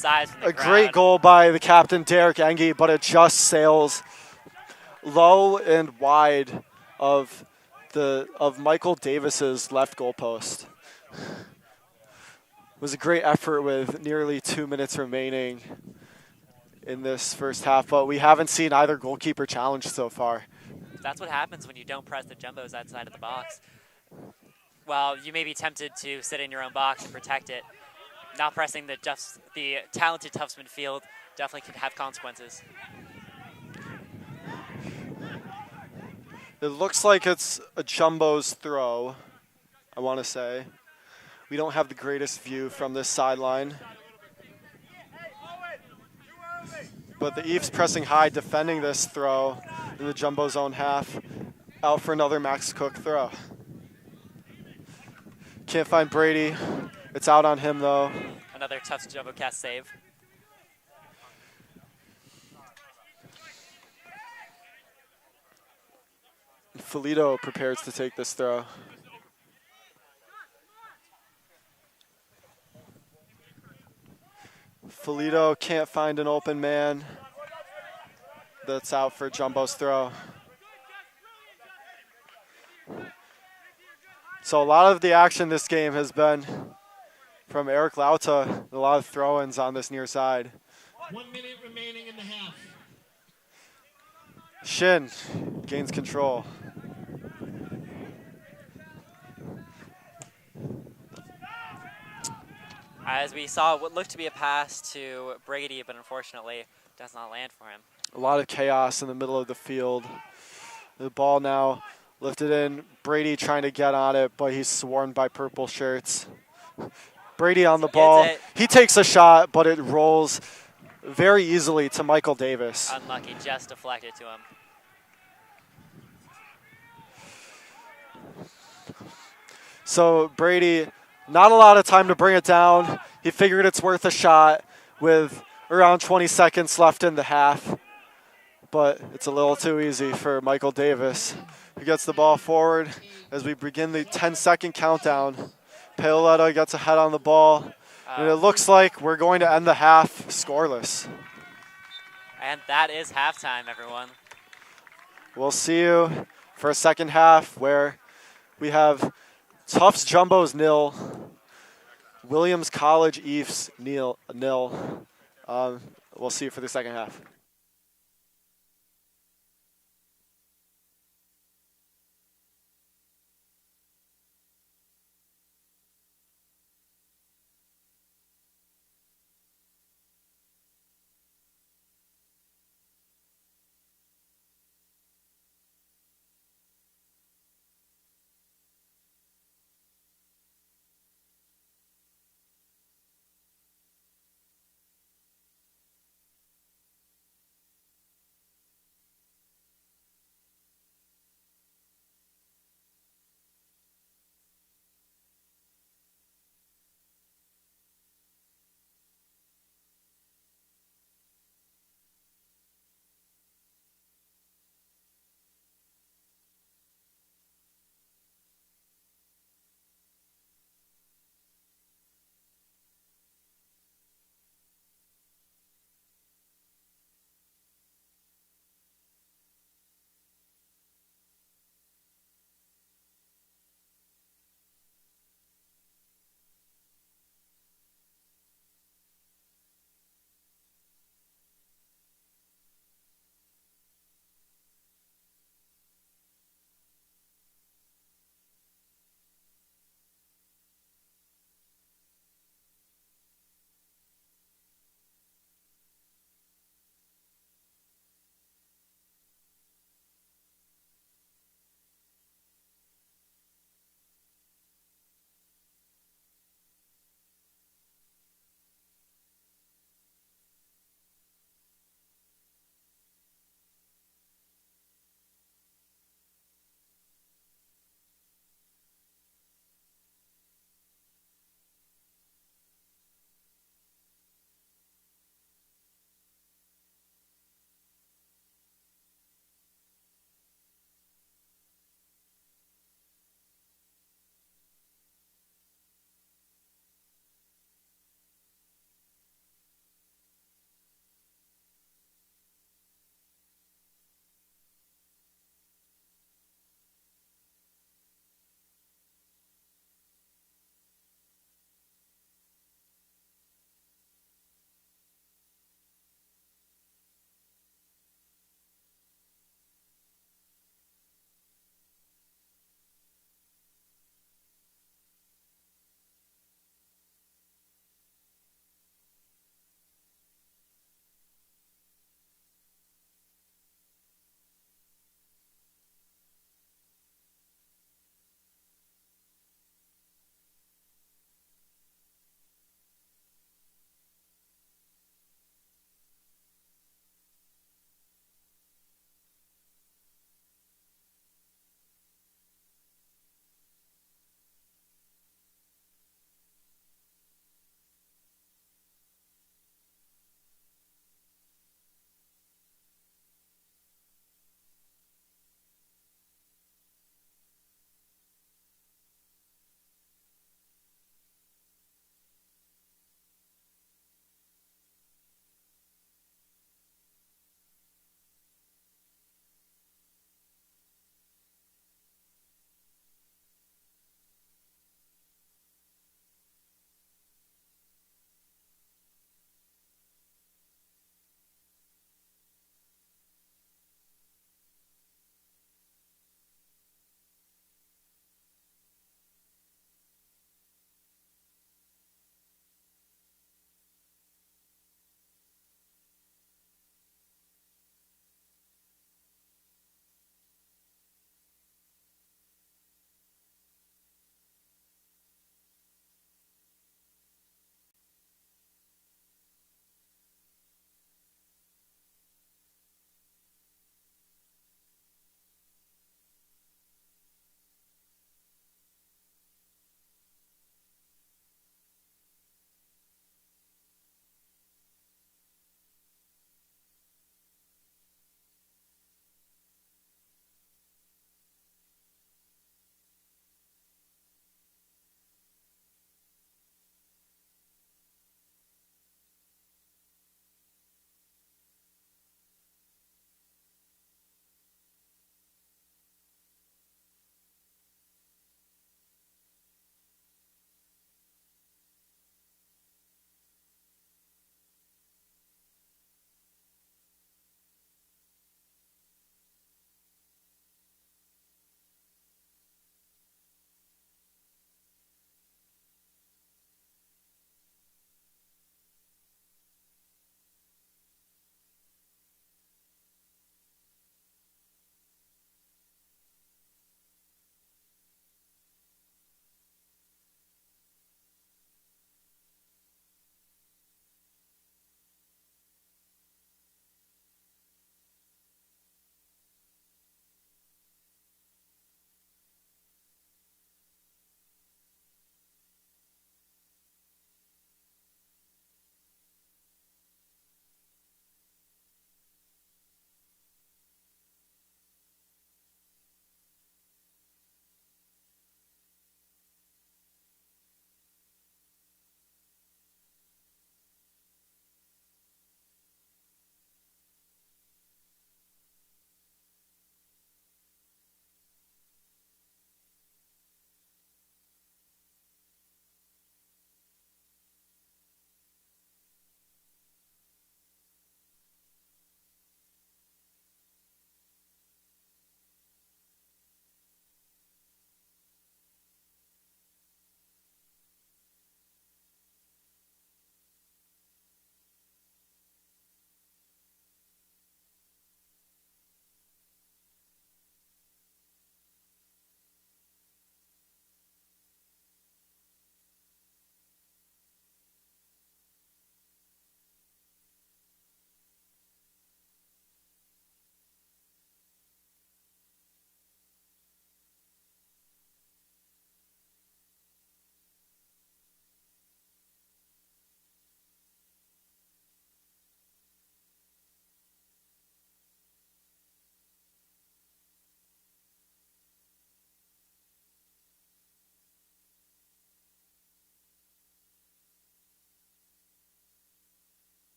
a great goal by the captain, Derek Engie, but it just sails low and wide of Michael Davis's left goal post. It was a great effort with nearly 2 minutes remaining in this first half, but we haven't seen either goalkeeper challenged so far. That's what happens when you don't press the Jumbos outside of the box. Well, you may be tempted to sit in your own box and protect it. Not pressing the talented Tufts midfield definitely could have consequences. It looks like it's a Jumbo's throw, I want to say. We don't have the greatest view from this sideline. But the Ephs pressing high, defending this throw in the Jumbo's own half. Out for another Max Cook throw. Can't find Brady. It's out on him, though. Another tough JumboCast save. Felito prepares to take this throw. Felito can't find an open man. That's out for Jumbo's throw. So a lot of the action this game has been from Eric Lauta. A lot of throw-ins on this near side. 1 minute remaining in the half. Shin gains control. As we saw what looked to be a pass to Brady, but unfortunately does not land for him. A lot of chaos in the middle of the field. The ball now lifted in. Brady trying to get on it, but he's swarmed by purple shirts. Brady on the ball. He takes a shot, but it rolls very easily to Michael Davis. Unlucky, just deflected to him. So Brady, not a lot of time to bring it down. He figured it's worth a shot with around 20 seconds left in the half. But it's a little too easy for Michael Davis, who gets the ball forward as we begin the 10-second countdown. Paoletta gets ahead on the ball, and it looks like we're going to end the half scoreless. And that is halftime, everyone. We'll see you for a second half where we have Tufts Jumbos 0, Williams College Ephs 0. We'll see you for the second half.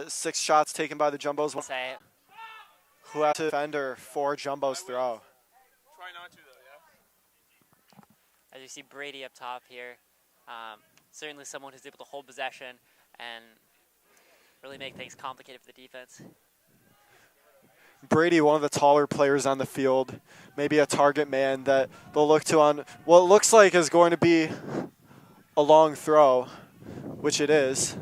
6 shots taken by the Jumbos. Say it. Who has to defend or for Jumbo's throw? Try not to, though, yeah? As you see Brady up top here, certainly someone who's able to hold possession and really make things complicated for the defense. Brady, one of the taller players on the field, maybe a target man that they'll look to on what looks like is going to be a long throw, which it is.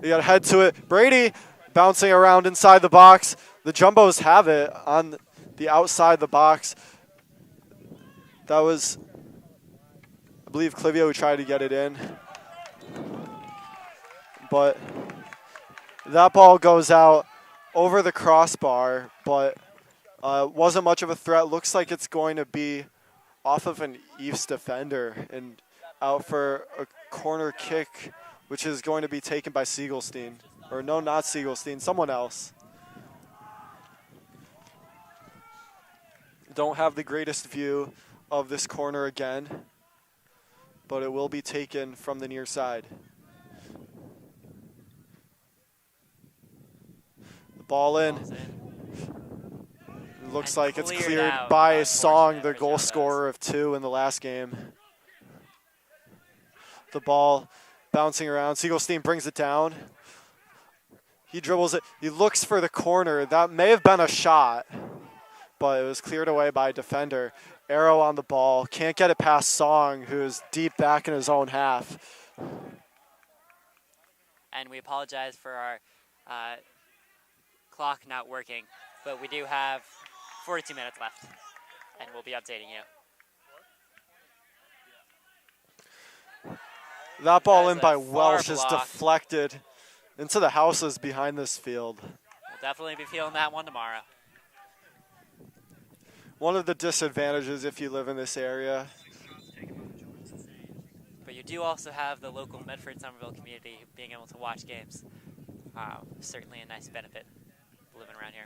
You got to head to it. Brady bouncing around inside the box. The Jumbos have it on the outside the box. That was, I believe, Clivio who tried to get it in. But that ball goes out over the crossbar, but wasn't much of a threat. Looks like it's going to be off of an Ephs defender and out for a corner kick, which is going to be taken by Siegelstein. Or no, not Siegelstein, someone else. Don't have the greatest view of this corner again, but it will be taken from the near side. The ball in. Looks like it's cleared by Song, the goal scorer of 2 in the last game. The ball bouncing around. Siegelstein brings it down. He dribbles it. He looks for the corner. That may have been a shot, but it was cleared away by a defender. Arrow on the ball. Can't get it past Song, who's deep back in his own half. And we apologize for our clock not working, but we do have 42 minutes left, and we'll be updating you. That ball in by Welsh is deflected into the houses behind this field. We'll definitely be feeling that one tomorrow. One of the disadvantages if you live in this area. But you do also have the local Medford-Somerville community being able to watch games. Certainly a nice benefit living around here.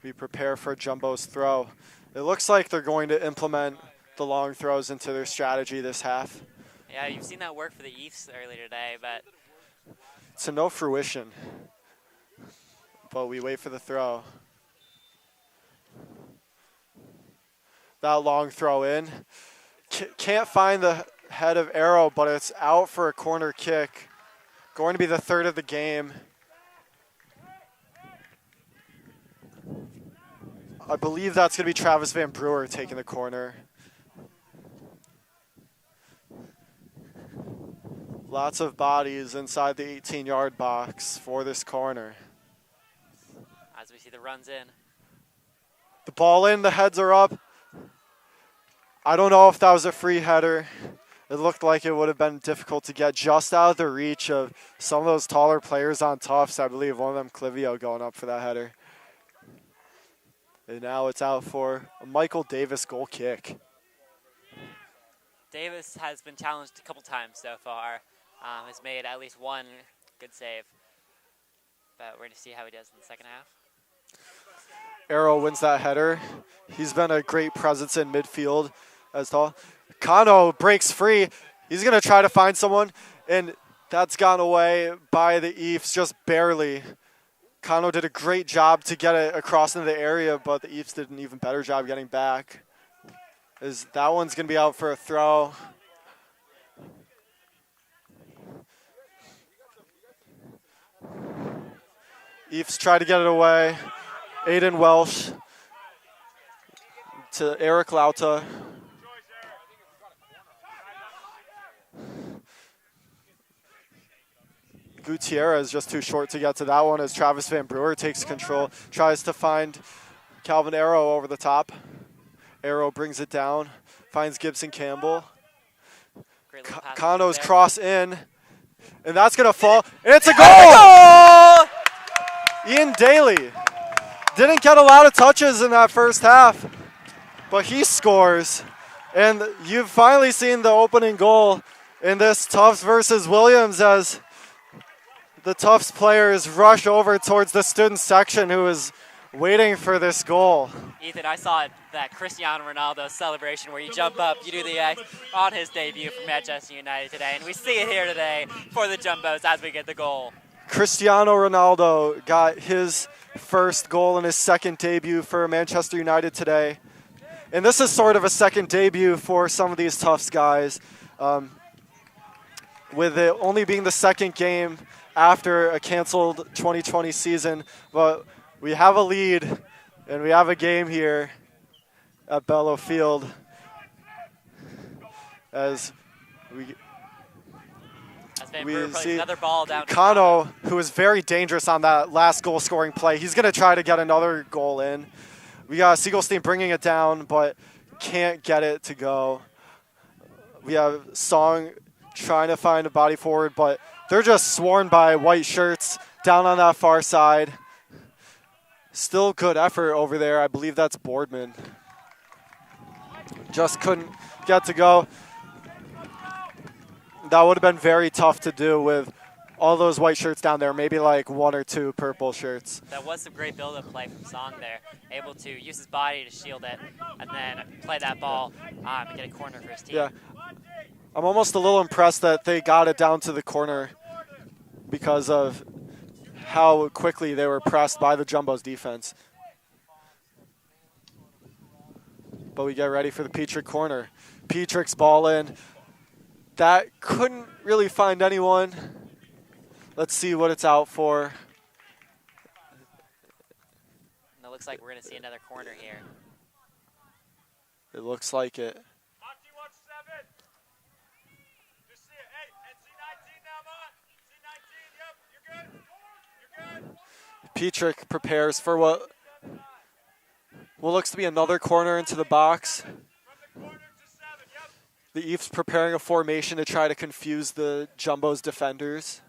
We prepare for Jumbo's throw. It looks like they're going to implement the long throws into their strategy this half. Yeah, you've seen that work for the Ephs earlier today, but to no fruition. But we wait for the throw. That long throw in. Can't find the head of Arrow, but it's out for a corner kick. Going to be the 3rd of the game. I believe that's going to be Travis Van Brewer taking the corner. Lots of bodies inside the 18-yard box for this corner. As we see the runs in. The ball in, the heads are up. I don't know if that was a free header. It looked like it would have been difficult to get just out of the reach of some of those taller players on Tufts. I believe one of them, Clivio, going up for that header. And now it's out for a Michael Davis goal kick. Davis has been challenged a couple times so far. Has made at least one good save. But we're going to see how he does in the second half. Arrow wins that header. He's been a great presence in midfield as tall. Kano breaks free. He's going to try to find someone, and that's gone away by the Ephs just barely. Kano did a great job to get it across into the area, but the Ephs did an even better job getting back. That one's going to be out for a throw. Ephs try to get it away. Aiden Welsh to Eric Lauta. Gutierrez just too short to get to that one as Travis Van Brewer takes control. Tries to find Calvin Arrow over the top. Arrow brings it down. Finds Gibson Campbell. Kano's cross in. And that's going to fall. And it's a goal! Ian Daly didn't get a lot of touches in that first half, but he scores. And you've finally seen the opening goal in this Tufts versus Williams as the Tufts players rush over towards the student section who is waiting for this goal. Ethan, I saw that Cristiano Ronaldo celebration where you jump up, you do the X on his debut for Manchester United today, and we see it here today for the Jumbos as we get the goal. Cristiano Ronaldo got his first goal in his second debut for Manchester United today. And this is sort of a second debut for some of these Tufts guys, with it only being the second game after a canceled 2020 season. But we have a lead, and we have a game here at Bellow Field as we see another ball down. Kano, who is very dangerous on that last goal-scoring play. He's going to try to get another goal in. We got Siegelstein bringing it down, but can't get it to go. We have Song trying to find a body forward, but they're just swarmed by white shirts down on that far side. Still good effort over there. I believe that's Boardman. Just couldn't get to go. That would have been very tough to do with all those white shirts down there, maybe like one or two purple shirts. That was some great build-up play from Song there, able to use his body to shield it and then play that ball and get a corner for his team. Yeah, I'm almost a little impressed that they got it down to the corner because of how quickly they were pressed by the Jumbo's defense. But we get ready for the Petrick corner. Petrick's ball in. That couldn't really find anyone. Let's see what it's out for. And it looks like we're going to see another corner here. It looks like it. Hockey 17. Just see it. Hey, and C19 now, Mont. C19, yep, you're good. You're good. Petrick prepares for what looks to be another corner into the box. From the corner to 7, yep. The Ephs preparing a formation to try to confuse the Jumbo's defenders.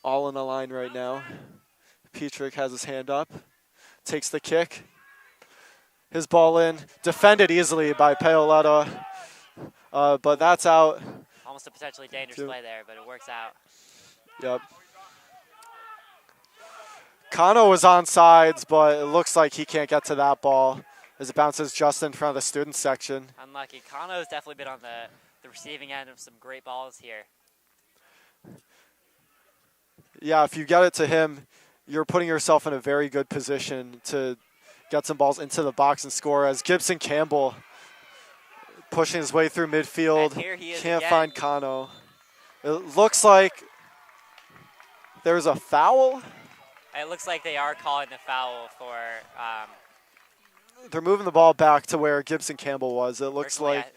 All in a line right now. Petrick has his hand up, takes the kick. His ball in, defended easily by Paoletta, but that's out. Almost a potentially dangerous play there, but it works out. Yep. Kano was on sides, but it looks like he can't get to that ball as it bounces just in front of the student section. Unlucky. Kano's definitely been on the receiving end of some great balls here. Yeah, if you get it to him, you're putting yourself in a very good position to get some balls into the box and score, as Gibson Campbell pushing his way through midfield. And here he is can't again. find Kano. It looks like there's a foul. It looks like they are calling the foul for They're moving the ball back to where Gibson Campbell was. It looks personally, like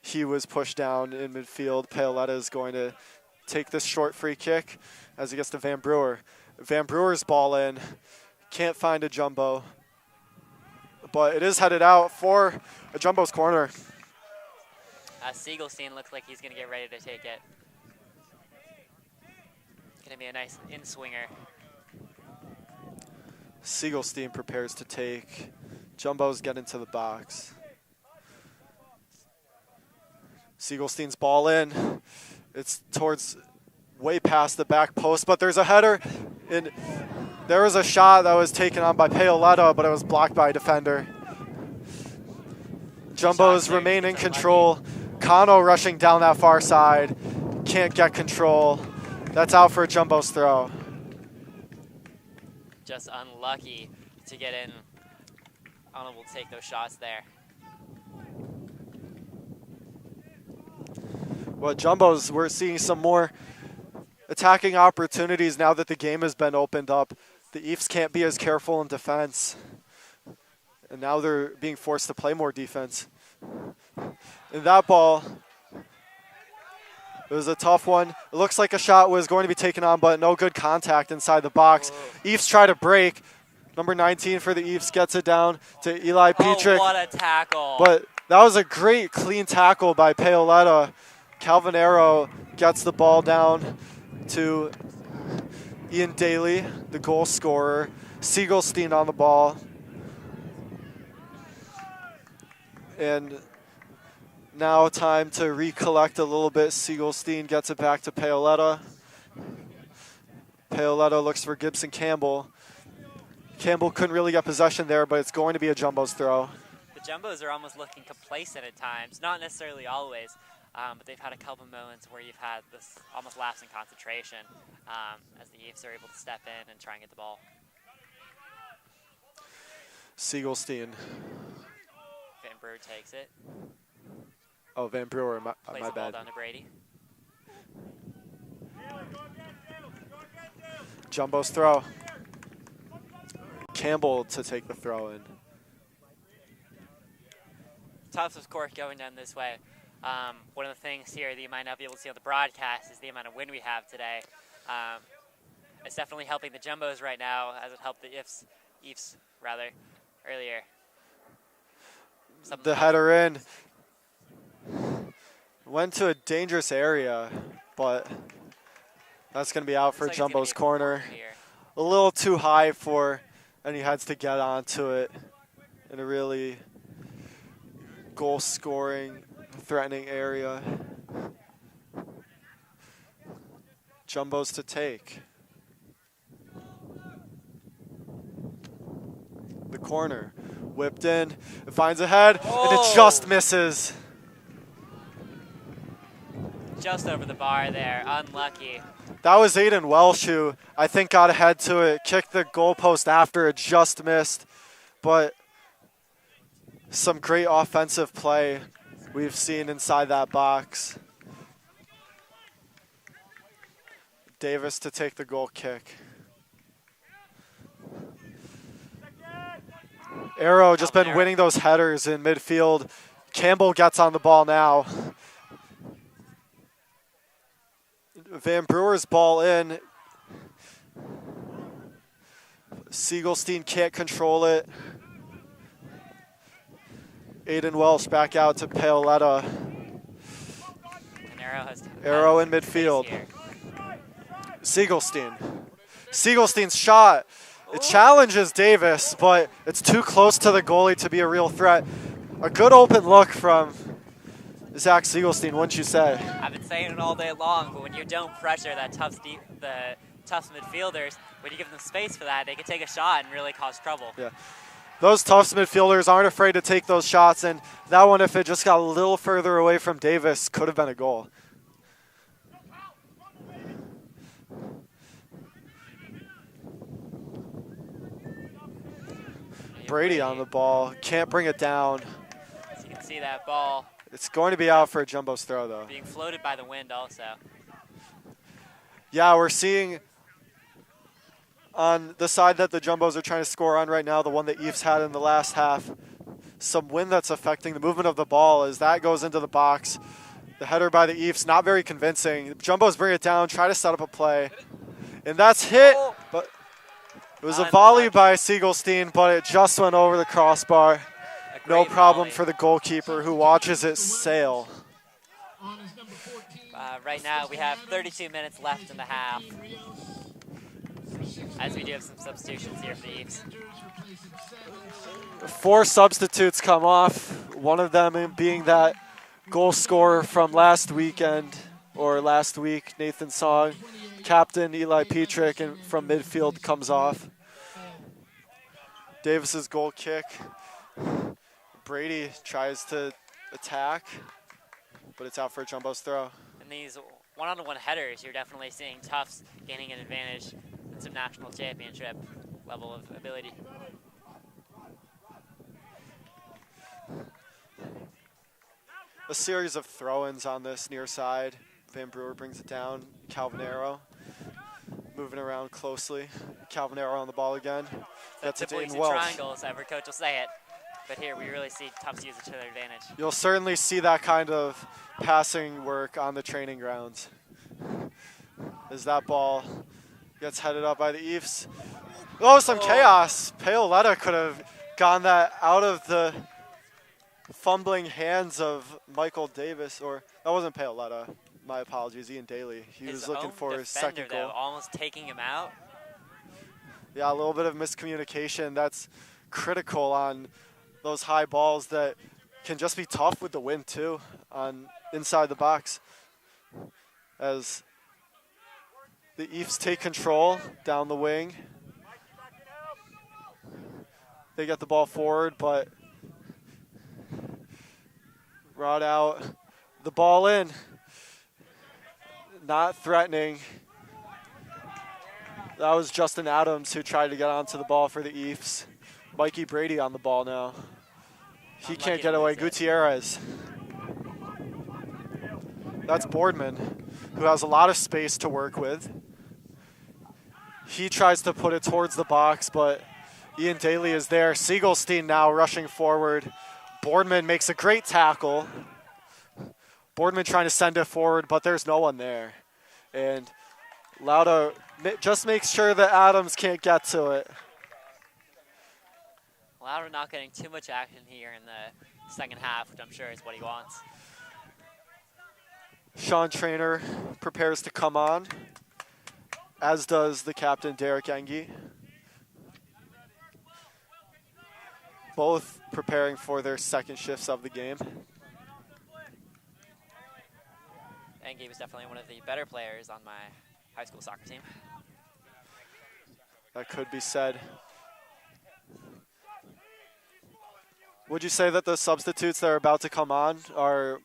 he was pushed down in midfield. Paoletta is going to take this short free kick as he gets to Van Brewer. Van Brewer's ball in. Can't find a Jumbo. But it is headed out for a Jumbo's corner. Siegelstein looks like he's going to get ready to take it. Going to be a nice in-swinger. Siegelstein prepares to take. Jumbo's get into the box. Siegelstein's ball in. It's towards way past the back post, but there's a header. And there was a shot that was taken on by Paoletta, but it was blocked by a defender. Jumbo's remain in control. Kano rushing down that far side. Can't get control. That's out for Jumbo's throw. Just unlucky to get in. Arnold will take those shots there. Well, Jumbo's, we're seeing some more attacking opportunities now that the game has been opened up. The Ephs can't be as careful in defense. And now they're being forced to play more defense. And that ball, it was a tough one. It looks like a shot was going to be taken on, but no good contact inside the box. Whoa. Ephs try to break. Number 19 for the Ephs gets it down to Eli Petrick. Oh, what a tackle. But that was a great clean tackle by Paoletta. Calvin Arrow gets the ball down to Ian Daly, the goal scorer. Siegelstein on the ball. And now time to recollect a little bit. Siegelstein gets it back to Paoletta. Paoletta looks for Gibson Campbell. Campbell couldn't really get possession there, but it's going to be a Jumbo's throw. The Jumbos are almost looking complacent at times. Not necessarily always. but they've had a couple moments where you've had this almost lapse in concentration as the Ephs are able to step in and try and get the ball. Siegelstein. Van Brewer takes it. Oh, Van Brewer, Plays my the ball bad. down to Brady. Jumbo's throw. Campbell to take the throw in. Tufts, of course, going down this way. One of the things here that you might not be able to see on the broadcast is the amount of wind we have today. It's definitely helping the Jumbos right now, as it helped the Ephs earlier. The header in. Went to a dangerous area, but that's going to be out for Looks like it's gonna Jumbo's be a corner. here. A little too high for any heads to get onto it in a really goal-scoring, threatening area. Jumbo's to take. The corner. Whipped in. It finds a head, and it just misses. Just over the bar there. Unlucky. That was Aiden Welsh who I think got ahead to it, kicked the goalpost after it just missed. But some great offensive play we've seen inside that box. Davis to take the goal kick. Arrow just been winning those headers in midfield. Campbell gets on the ball now. Van Brewer's ball in. Siegelstein can't control it. Aiden Welsh back out to Paoletta. And Arrow in midfield. Siegelstein's shot. It challenges Davis, but it's too close to the goalie to be a real threat. A good open look from Zach Siegelstein, wouldn't you say? I've been saying it all day long, but when you don't pressure that Tufts midfielders, when you give them space for that, they can take a shot and really cause trouble. Yeah. Those Tufts midfielders aren't afraid to take those shots, and that one, if it just got a little further away from Davis, could have been a goal. Brady on the ball, can't bring it down. So you can see that ball. It's going to be out for a Jumbo's throw, though. Being floated by the wind also. Yeah, we're seeing on the side that the Jumbos are trying to score on right now, the one that Ephs had in the last half, some wind that's affecting the movement of the ball as that goes into the box. The header by the Ephs, not very convincing. The Jumbos bring it down, try to set up a play. And that's hit, but it was a volley by Siegelstein, but it just went over the crossbar. No problem for the goalkeeper who watches it sail. Right now we have 32 minutes left in the half, as we do have some substitutions here for the Ephs. 4 substitutes come off, one of them being that goal scorer from last weekend, or last week, Nathan Song. Captain Eli Petrick and from midfield comes off. Davis's goal kick. Brady tries to attack, but it's out for a Jumbo's throw. In these one-on-one headers, you're definitely seeing Tufts gaining an advantage in some national championship level of ability. A series of throw-ins on this near side. Van Brewer brings it down. Calvin Arrow moving around closely. Calvin Arrow on the ball again. That's it to Aiden Welsh. Triangles, every coach will say it. But here we really see Tufts use it to their advantage. You'll certainly see that kind of passing work on the training grounds. As that ball gets headed up by the Ephs. Oh, some chaos. Paoletta could have gotten that out of the fumbling hands of Michael Davis, or that wasn't Paoletta. My apologies, Ian Daly. He was looking for his second goal. Almost taking him out. Yeah, a little bit of miscommunication. That's critical on those high balls that can just be tough with the wind too on inside the box. As the Ephs take control down the wing. They get the ball forward, but Rod out. The ball in. Not threatening. That was Justin Adams who tried to get onto the ball for the Ephs. Mikey Brady on the ball now. He can't get away. Gutierrez. That's Boardman, who has a lot of space to work with. He tries to put it towards the box, but Ian Daly is there. Siegelstein now rushing forward. Boardman makes a great tackle. Boardman trying to send it forward, but there's no one there. And Lauda just makes sure that Adams can't get to it. Lauda not getting too much action here in the second half, which I'm sure is what he wants. Sean Trainer prepares to come on, as does the captain, Derek Engie. Both preparing for their second shifts of the game. Engie was definitely one of the better players on my high school soccer team. That could be said. Would you say that the substitutes that are about to come on are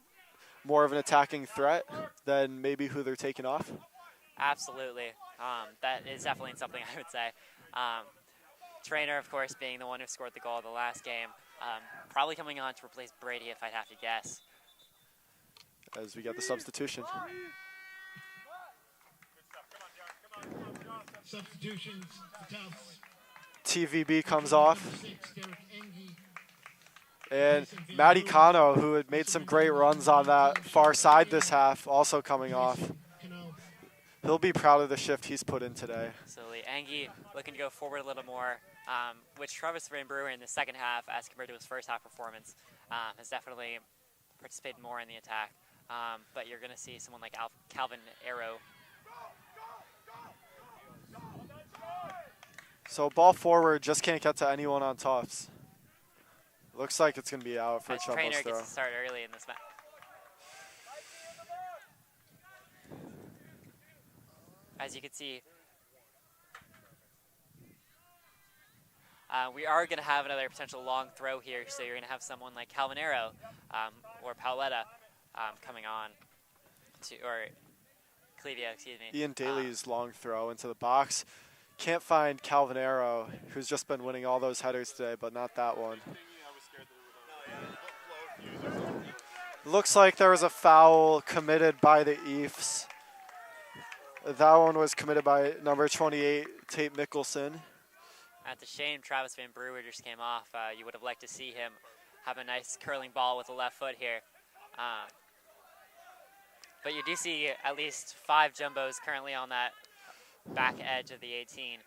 more of an attacking threat than maybe who they're taking off? Absolutely. That is definitely something I would say. Trainer, of course, being the one who scored the goal in the last game. Probably coming on to replace Brady, if I'd have to guess. As we get the substitution. Substitutions, Tufts. TVB comes off. Number 6, Derek Engie. And Matty Cano, who had made some great runs on that far side this half, also coming off. He'll be proud of the shift he's put in today. Absolutely. Engie looking to go forward a little more, which Travis Van Brewer in the second half, as compared to his first half performance, has definitely participated more in the attack. But you're going to see someone like Calvin Arrow. So ball forward, just can't get to anyone on Tufts. Looks like it's going to be out for a Jumbo's Trainer throw. gets to start early in this match. As you can see, we are going to have another potential long throw here, so you're going to have someone like Calvin Arrow or Paoletta coming on, or Clevio, excuse me. Ian Daly's long throw into the box. Can't find Calvin Arrow, who's just been winning all those headers today, but not that one. Looks like there was a foul committed by the Ephs. That one was committed by number 28, Tate Mickelson. That's a shame Travis Van Brewer just came off. You would have liked to see him have a nice curling ball with the left foot here. But you do see at least 5 Jumbos currently on that back edge of the 18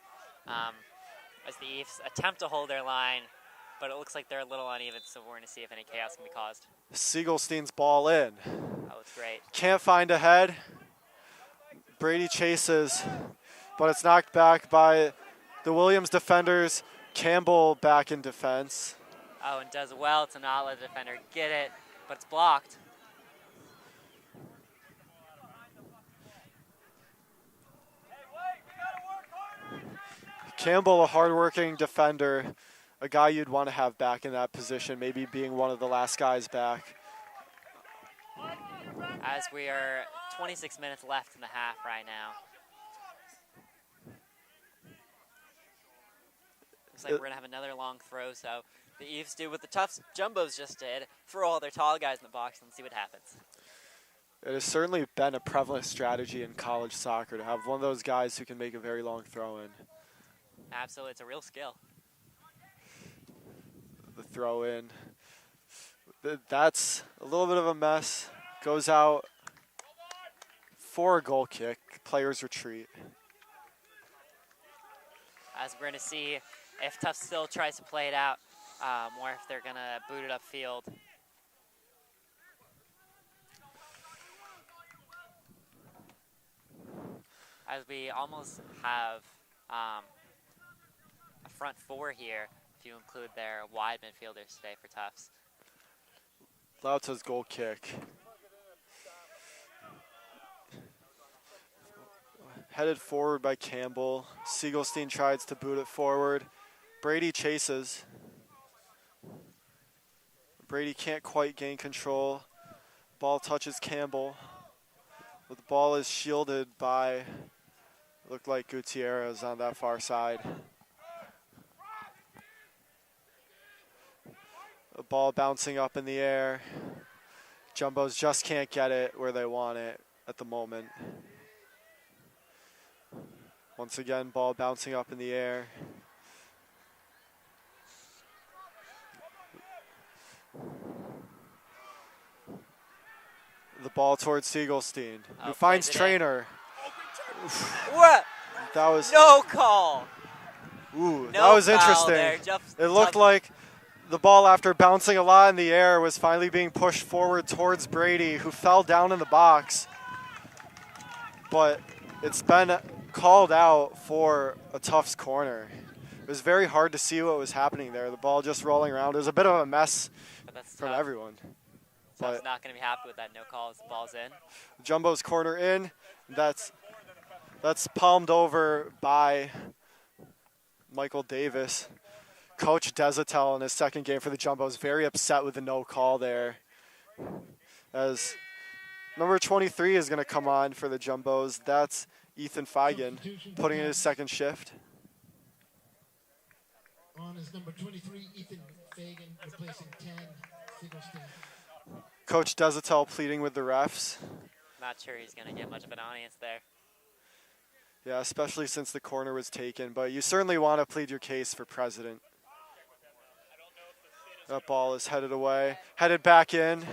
as the Ephs attempt to hold their line, but it looks like they're a little uneven, so we're going to see if any chaos can be caused. Siegelstein's ball in. That looks great. Can't find a head. Brady chases, but it's knocked back by the Williams defenders. Campbell back in defense. Oh, and does well to not let the defender get it, but it's blocked. Campbell, a hardworking defender, a guy you'd want to have back in that position, maybe being one of the last guys back. As we are 26 minutes left in the half right now. Looks like we're going to have another long throw, so the Ephs do what the Tufts Jumbos just did, throw all their tall guys in the box and see what happens. It has certainly been a prevalent strategy in college soccer to have one of those guys who can make a very long throw in. Absolutely, it's a real skill. The throw in. That's a little bit of a mess. Goes out for a goal kick. Players retreat. As we're going to see if Tufts still tries to play it out, or if they're going to boot it upfield. As we almost have a front four here, if you include their wide midfielders today for Tufts. Lauta's goal kick. Headed forward by Campbell. Siegelstein tries to boot it forward. Brady chases. Brady can't quite gain control. Ball touches Campbell. But the ball is shielded by, looked like Gutierrez on that far side. The ball bouncing up in the air. Jumbos just can't get it where they want it at the moment. Once again, ball bouncing up in the air. The ball towards Siegelstein, who finds Trainer. What? That was no call. Ooh, No that was foul interesting. there. It looked like the ball, after bouncing a lot in the air, was finally being pushed forward towards Brady, who fell down in the box. But it's been called out for a Tufts corner. It was very hard to see what was happening there. The ball just rolling around. It was a bit of a mess from tough. everyone. So I was not going to be happy with that no call as the ball's in. Jumbo's corner in. That's palmed over by Michael Davis. Coach Desatel in his second game for the Jumbos very upset with the no call there. As number 23 is going to come on for the Jumbos. That's Ethan Feigen putting in his second shift. On is number 23, Ethan Fagan, replacing 10, Siegelstein. Coach Desatel pleading with the refs. Not sure he's going to get much of an audience there. Yeah, especially since the corner was taken. But you certainly want to plead your case for president. That ball is headed away. Headed back in.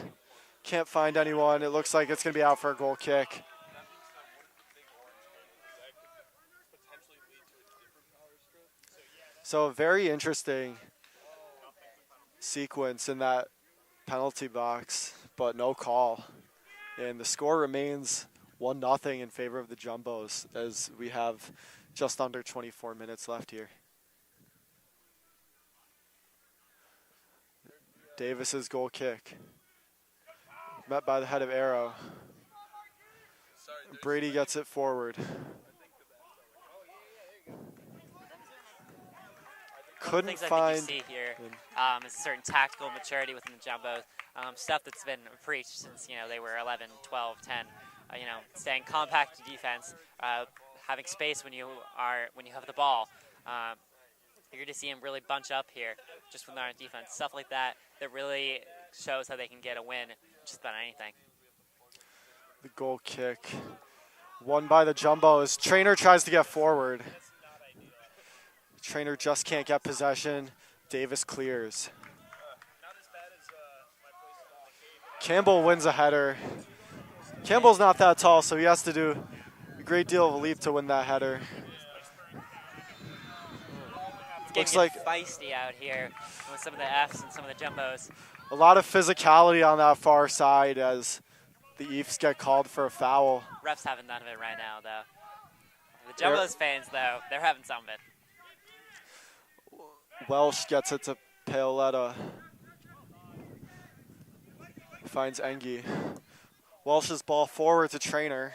Can't find anyone. It looks like it's going to be out for a goal kick. So a very interesting sequence in that penalty box, but no call. And the score remains 1-0 in favor of the Jumbos as we have just under 24 minutes left here. Davis's goal kick. Met by the head of Arrow. Brady gets it forward. Couldn't find. I think you see here is a certain tactical maturity within the Jumbos. Stuff that's been preached since they were 11, 12, 10. Staying compact to defense, having space when you have the ball. You're going to see him really bunch up here just when they're on defense. Stuff like that really shows how they can get a win just about anything. The goal kick won by the Jumbos. Trainer tries to get forward. Trainer just can't get possession. Davis clears. Campbell wins a header. Campbell's not that tall, so he has to do a great deal of a leap to win that header. It's getting feisty out here with some of the Ephs and some of the Jumbos. A lot of physicality on that far side as the Ephs get called for a foul. Refs having none of it right now, though. The Jumbos fans, though, they're having some of it. Welsh gets it to Paoletta. Finds Engie. Welsh's ball forward to Trainer.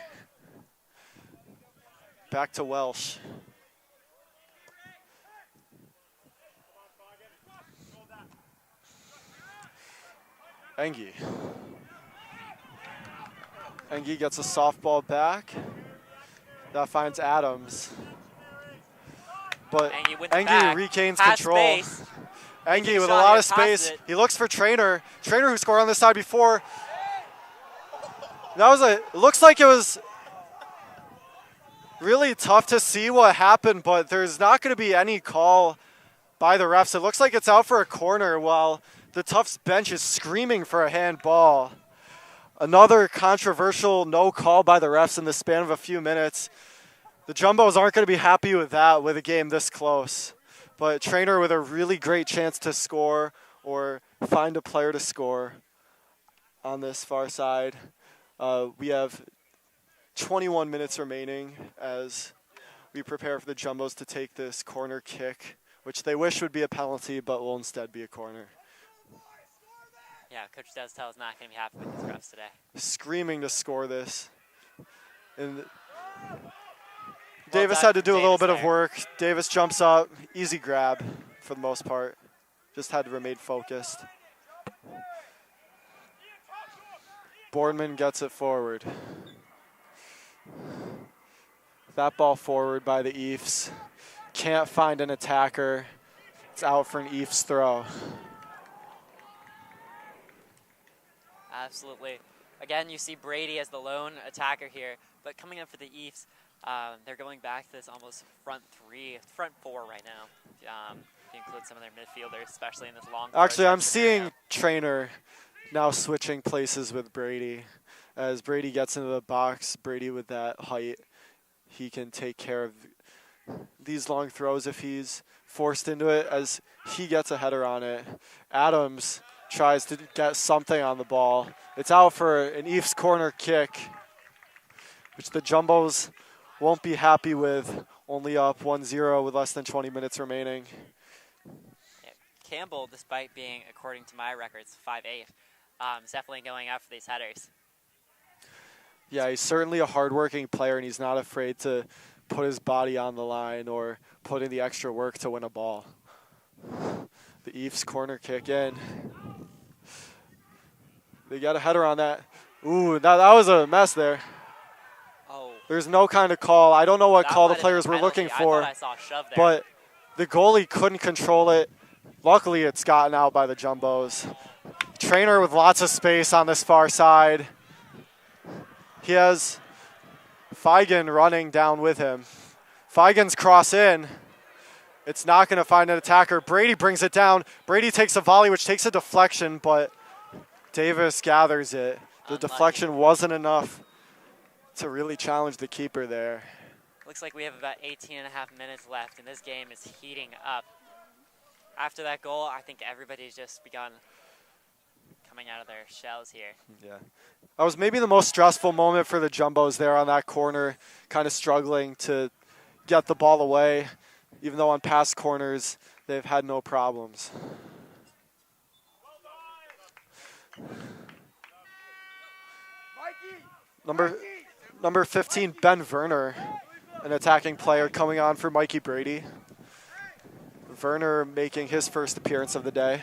Back to Welsh. Engie. Engie gets a softball back. That finds Adams. But Engie regains control. Engie with a lot of space. He looks for Trainer. Trainer who scored on this side before. It looks like it was really tough to see what happened, but there's not going to be any call by the refs. It looks like it's out for a corner while the Tufts bench is screaming for a handball. Another controversial no call by the refs in the span of a few minutes. The Jumbos aren't going to be happy with that with a game this close. But Trainer with a really great chance to score or find a player to score on this far side. We have 21 minutes remaining as we prepare for the Jumbos to take this corner kick, which they wish would be a penalty, but will instead be a corner. Yeah, Coach Desatel is not going to be happy with these refs today. Screaming to score this. And Davis had to do a little bit of work. Davis jumps up, easy grab for the most part. Just had to remain focused. Boardman gets it forward. That ball forward by the Ephs. Can't find an attacker. It's out for an Ephs throw. Absolutely. Again, you see Brady as the lone attacker here, but coming up for the Ephs, they're going back to this almost front four right now. If you include some of their midfielders, especially in this long. Actually, I'm seeing Trainer now switching places with Brady. As Brady gets into the box, Brady with that height, he can take care of these long throws if he's forced into it, as he gets a header on it. Adams tries to get something on the ball. It's out for an Ephs corner kick, which the Jumbos won't be happy with. Only up 1-0 with less than 20 minutes remaining. Yeah, Campbell, despite being, according to my records, 5'8", is definitely going out for these headers. Yeah, he's certainly a hardworking player, and he's not afraid to put his body on the line or put in the extra work to win a ball. The Ephs corner kick in. They got a header on that. Ooh, that was a mess there. Oh. There's no kind of call. I don't know what That call the might have players been were a penalty. looking for, I thought I saw a shove there. but the goalie couldn't control it. Luckily, it's gotten out by the Jumbos. Trainer with lots of space on this far side. He has Feigen running down with him. Feigen's cross in. It's not going to find an attacker. Brady brings it down. Brady takes a volley, which takes a deflection, but Davis gathers it. The deflection wasn't enough to really challenge the keeper there. Looks like we have about 18 and a half minutes left, and this game is heating up. After that goal, I think everybody's just begun coming out of their shells here. Yeah. That was maybe the most stressful moment for the Jumbos there on that corner, kind of struggling to get the ball away, even though on past corners they've had no problems. Number 15, Ben Werner, an attacking player coming on for Mikey Brady. Werner making his first appearance of the day.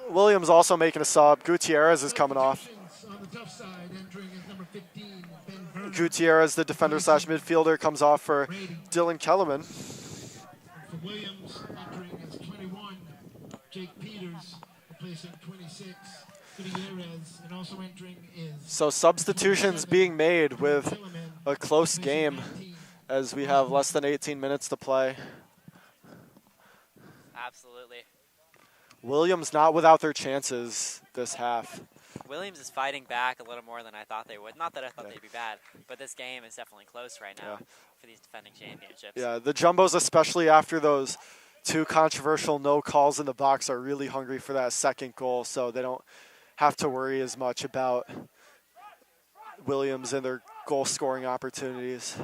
Williams also making a sub. Gutierrez is coming off. On the Tufts side, entering as number 15, Ben Werner. Gutierrez, the defender/midfielder, comes off for Dylan Kellerman. For Williams, entering as 21, Jake Peters, replacing 26, Gutierrez, and also entering is... So substitutions being made with a close game as we have less than 18 minutes to play. Absolutely. Williams not without their chances this half. Williams is fighting back a little more than I thought they would. Not that I thought they'd be bad, but this game is definitely close right now for these defending championships. Yeah, the Jumbos, especially after those two controversial no calls in the box, are really hungry for that second goal, so they don't have to worry as much about Williams and their goal-scoring opportunities.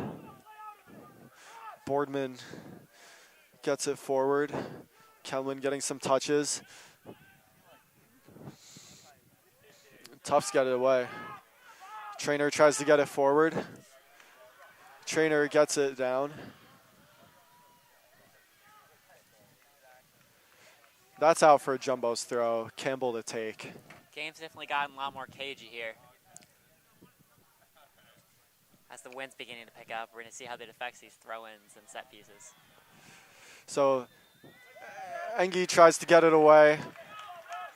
Boardman gets it forward. Kelman getting some touches. Tufts get it away. Trainer tries to get it forward. Trainer gets it down. That's out for a Jumbo's throw. Campbell to take. Game's definitely gotten a lot more cagey here. As the wind's beginning to pick up, we're going to see how that affects these throw-ins and set pieces. So Engie tries to get it away.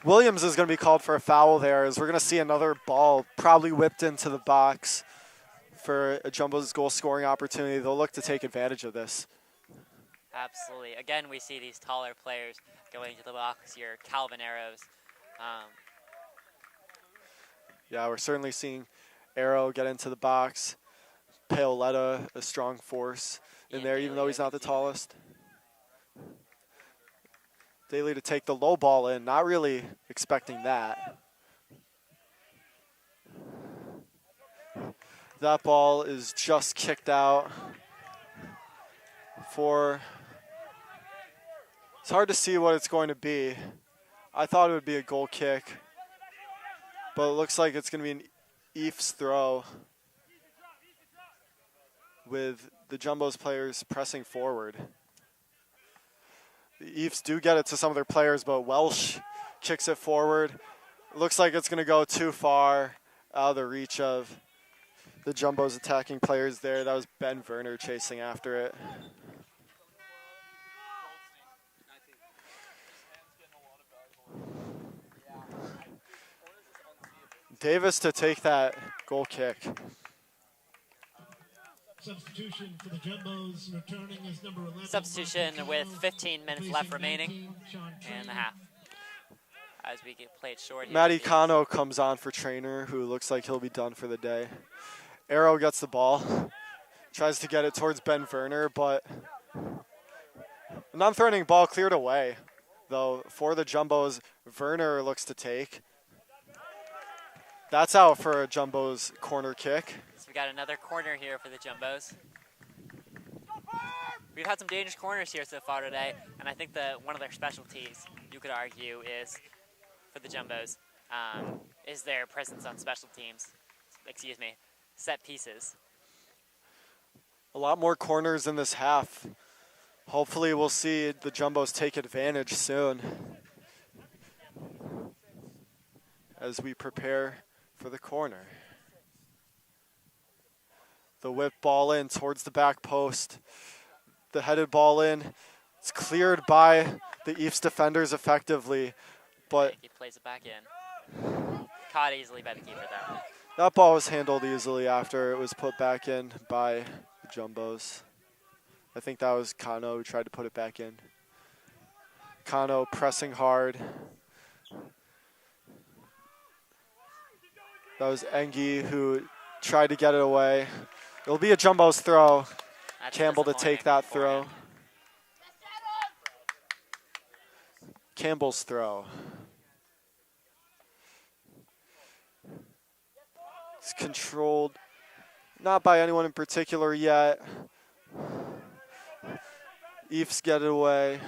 Williams is going to be called for a foul there, as we're going to see another ball probably whipped into the box for a Jumbo's goal-scoring opportunity. They'll look to take advantage of this. Absolutely. Again, we see these taller players going into the box here, Calvin Arrows. Yeah, we're certainly seeing Arrow get into the box. Paoletta, a strong force in there, even though he's not the tallest. Daly to take the low ball in, not really expecting that. That ball is just kicked out for... It's hard to see what it's going to be. I thought it would be a goal kick, but it looks like it's going to be an Ephs throw with the Jumbo's players pressing forward. The Ephs do get it to some of their players, but Welsh kicks it forward. Looks like it's going to go too far out of the reach of the Jumbo's attacking players there. That was Ben Werner chasing after it. Davis to take that goal kick. Substitution for the Jumbos. Returning is number 11. Substitution with 15 minutes left remaining in the half. As we get played short here. Matty Cano comes on for Trainer, who looks like he'll be done for the day. Arrow gets the ball. Tries to get it towards Ben Werner, but non-threatening ball cleared away, though, for the Jumbos. Werner looks to take. That's out for a Jumbo's corner kick. So we got another corner here for the Jumbos. We've had some dangerous corners here so far today, and I think that one of their specialties, you could argue, is for the Jumbos, is their presence on special teams. Excuse me, set pieces. A lot more corners in this half. Hopefully we'll see the Jumbos take advantage soon as we prepare for the corner. The whip ball in towards the back post. The headed ball in. It's cleared by the Ephs defenders effectively, but He plays it back in. Caught easily by the keeper though. that ball was handled easily after it was put back in by the Jumbos. I think that was Kano who tried to put it back in. Kano pressing hard. That was Engi who tried to get it away. It'll be a Jumbo's throw. That's Campbell to take that throw. disappointing Campbell's throw. It's controlled, not by anyone in particular yet. Ephs get it away.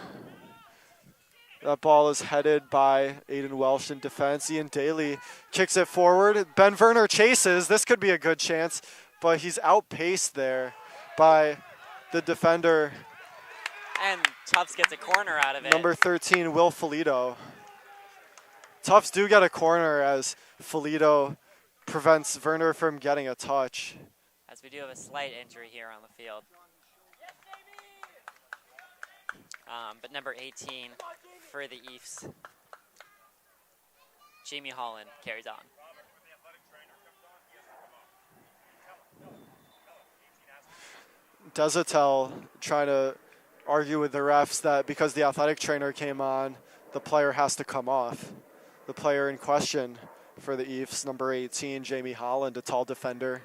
That ball is headed by Aiden Welsh in defense. Ian Daly kicks it forward. Ben Werner chases. This could be a good chance, but he's outpaced there by the defender. And Tufts gets a corner out of it. Number 13, Will Felito. Tufts do get a corner as Felito prevents Werner from getting a touch. As we do have a slight injury here on the field. But number 18 for the Ephs, Jamie Holland, carries on. Desatel trying to argue with the refs that because the athletic trainer came on, the player has to come off. The player in question for the Ephs, number 18, Jamie Holland, a tall defender.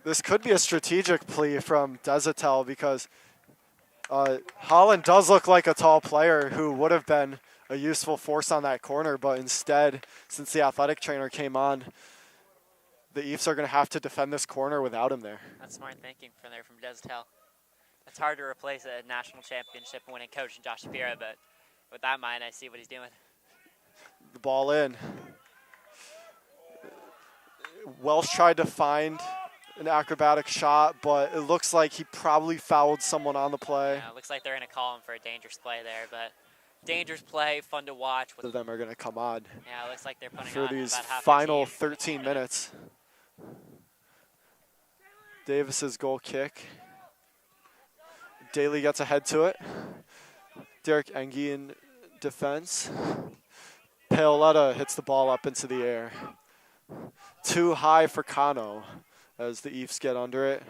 This could be a strategic plea from Desatel because Holland does look like a tall player who would have been a useful force on that corner, but instead, since the athletic trainer came on, the Ephs are going to have to defend this corner without him there. That's smart thinking from Desatel. It's hard to replace a national championship winning coach in Josh Shapiro, but with that in mind, I see what he's doing. The ball in. Welsh tried to find an acrobatic shot, but it looks like he probably fouled someone on the play. Yeah, it looks like they're going to call him for a dangerous play there, but dangerous play, fun to watch. Both of them are going to come on Yeah, it looks like they're putting for on these about half final their team. 13 minutes. Davis's goal kick. Daly gets ahead to it. Derek Engi in defense. Paoletta hits the ball up into the air. Too high for Kano as the Ephs get under it.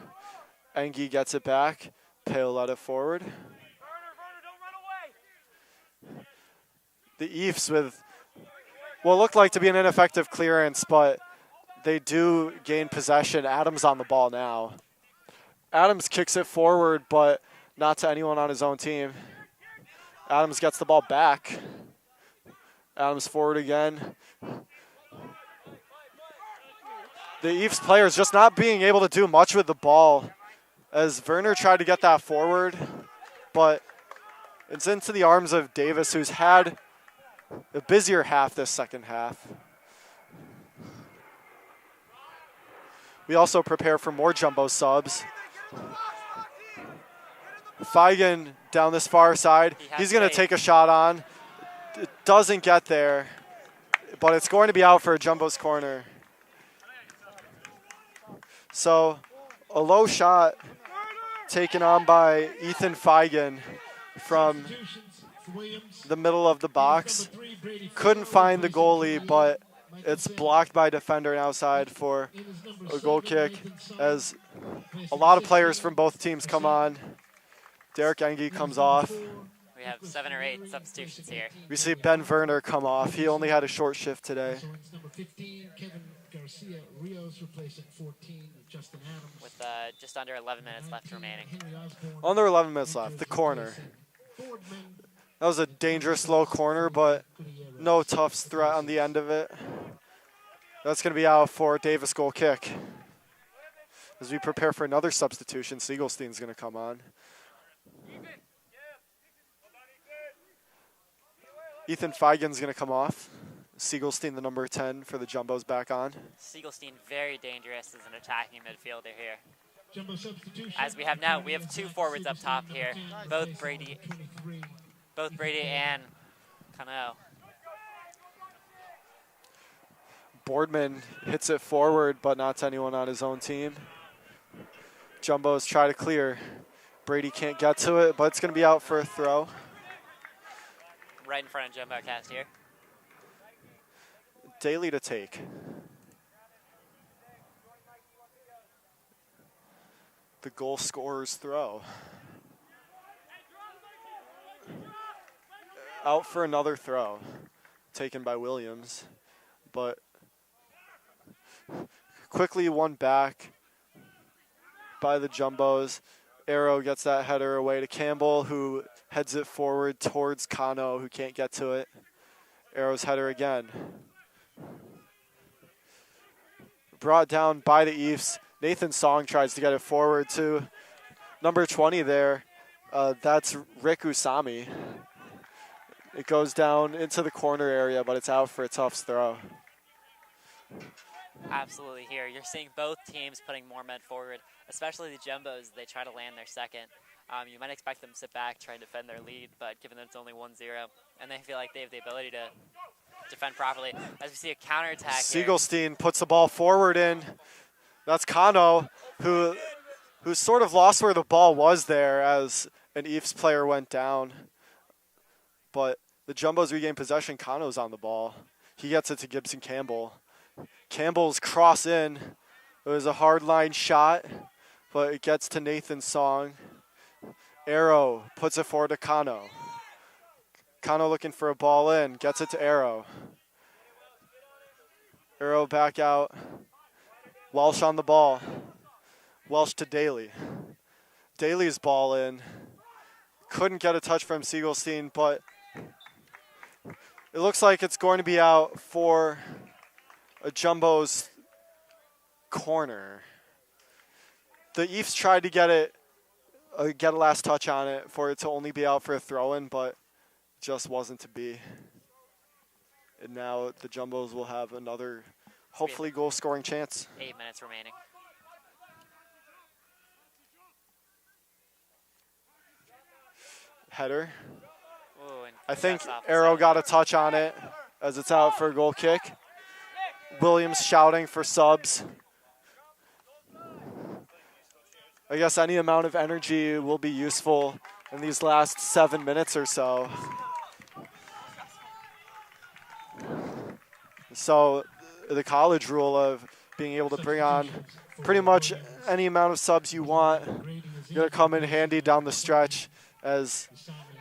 Engi gets it back. Paoletta forward. The Ephs with what looked like to be an ineffective clearance, but they do gain possession. Adams on the ball now. Adams kicks it forward, but not to anyone on his own team. Adams gets the ball back. Adams forward again. The Ephs players just not being able to do much with the ball as Werner tried to get that forward, but it's into the arms of Davis, who's had a busier half this second half. We also prepare for more Jumbo subs. Feigen down this far side. He's going to take a shot on. It doesn't get there. but it's going to be out for a Jumbo's corner. So a low shot taken on by Ethan Feigen from the middle of the box. Couldn't find the goalie, but it's blocked by defender and outside for a goal kick as a lot of players from both teams come on. Derek Engie comes off. We have 7 or 8 substitutions here. We see Ben Werner come off. He only had a short shift today. With just under 11 minutes left remaining. Under 11 minutes left, the corner. That was a dangerous low corner, but no Tufts threat on the end of it. That's going to be out for Davis goal kick. As we prepare for another substitution, Siegelstein's going to come on. Ethan Feigen's going to come off. Siegelstein, the number 10 for the Jumbos, back on. Siegelstein very dangerous as an attacking midfielder here. As we have now, we have 2 forwards up top here, both Brady and Cano. Boardman hits it forward, but not to anyone on his own team. Jumbos try to clear. Brady can't get to it, but it's going to be out for a throw. Right in front of JumboCast here. Daly to take. The goal scorer's throw. Out for another throw. Taken by Williams. But quickly won back by the Jumbos. Arrow gets that header away to Campbell, who heads it forward towards Cano, who can't get to it. Arrow's header again. Brought down by the Ephs. Nathan Song tries to get it forward to number 20 there. That's Rick Usami. It goes down into the corner area, but it's out for a Tufts throw. Absolutely here. You're seeing both teams putting more men forward, especially the Jumbos. They try to land their second. You might expect them to sit back, try and defend their lead, but given that it's only 1-0, and they feel like they have the ability to defend properly. As we see a counterattack Siegelstein puts the ball forward in. That's Cano, who sort of lost where the ball was there as an Ephs player went down. But the Jumbos regain possession. Cano's on the ball. He gets it to Gibson Campbell. Campbell's cross in. It was a hard line shot, but it gets to Nathan Song. Arrow puts it forward to Cano. Cano looking for a ball in, gets it to Arrow. Arrow back out. Welsh on the ball. Welsh to Daly. Daly's ball in. Couldn't get a touch from Siegelstein, but it looks like it's going to be out for a Jumbo's corner. The Ephs tried to get a last touch on it for it to only be out for a throw-in, but just wasn't to be. And now the Jumbos will have another, hopefully, goal-scoring chance. 8 minutes remaining. Header. Ooh, and I think that's off the Arrow side. got a touch on it as it's out for a goal kick. Williams shouting for subs. I guess any amount of energy will be useful in these last 7 minutes or so. So the college rule of being able to bring on pretty much any amount of subs you want going to come in handy down the stretch as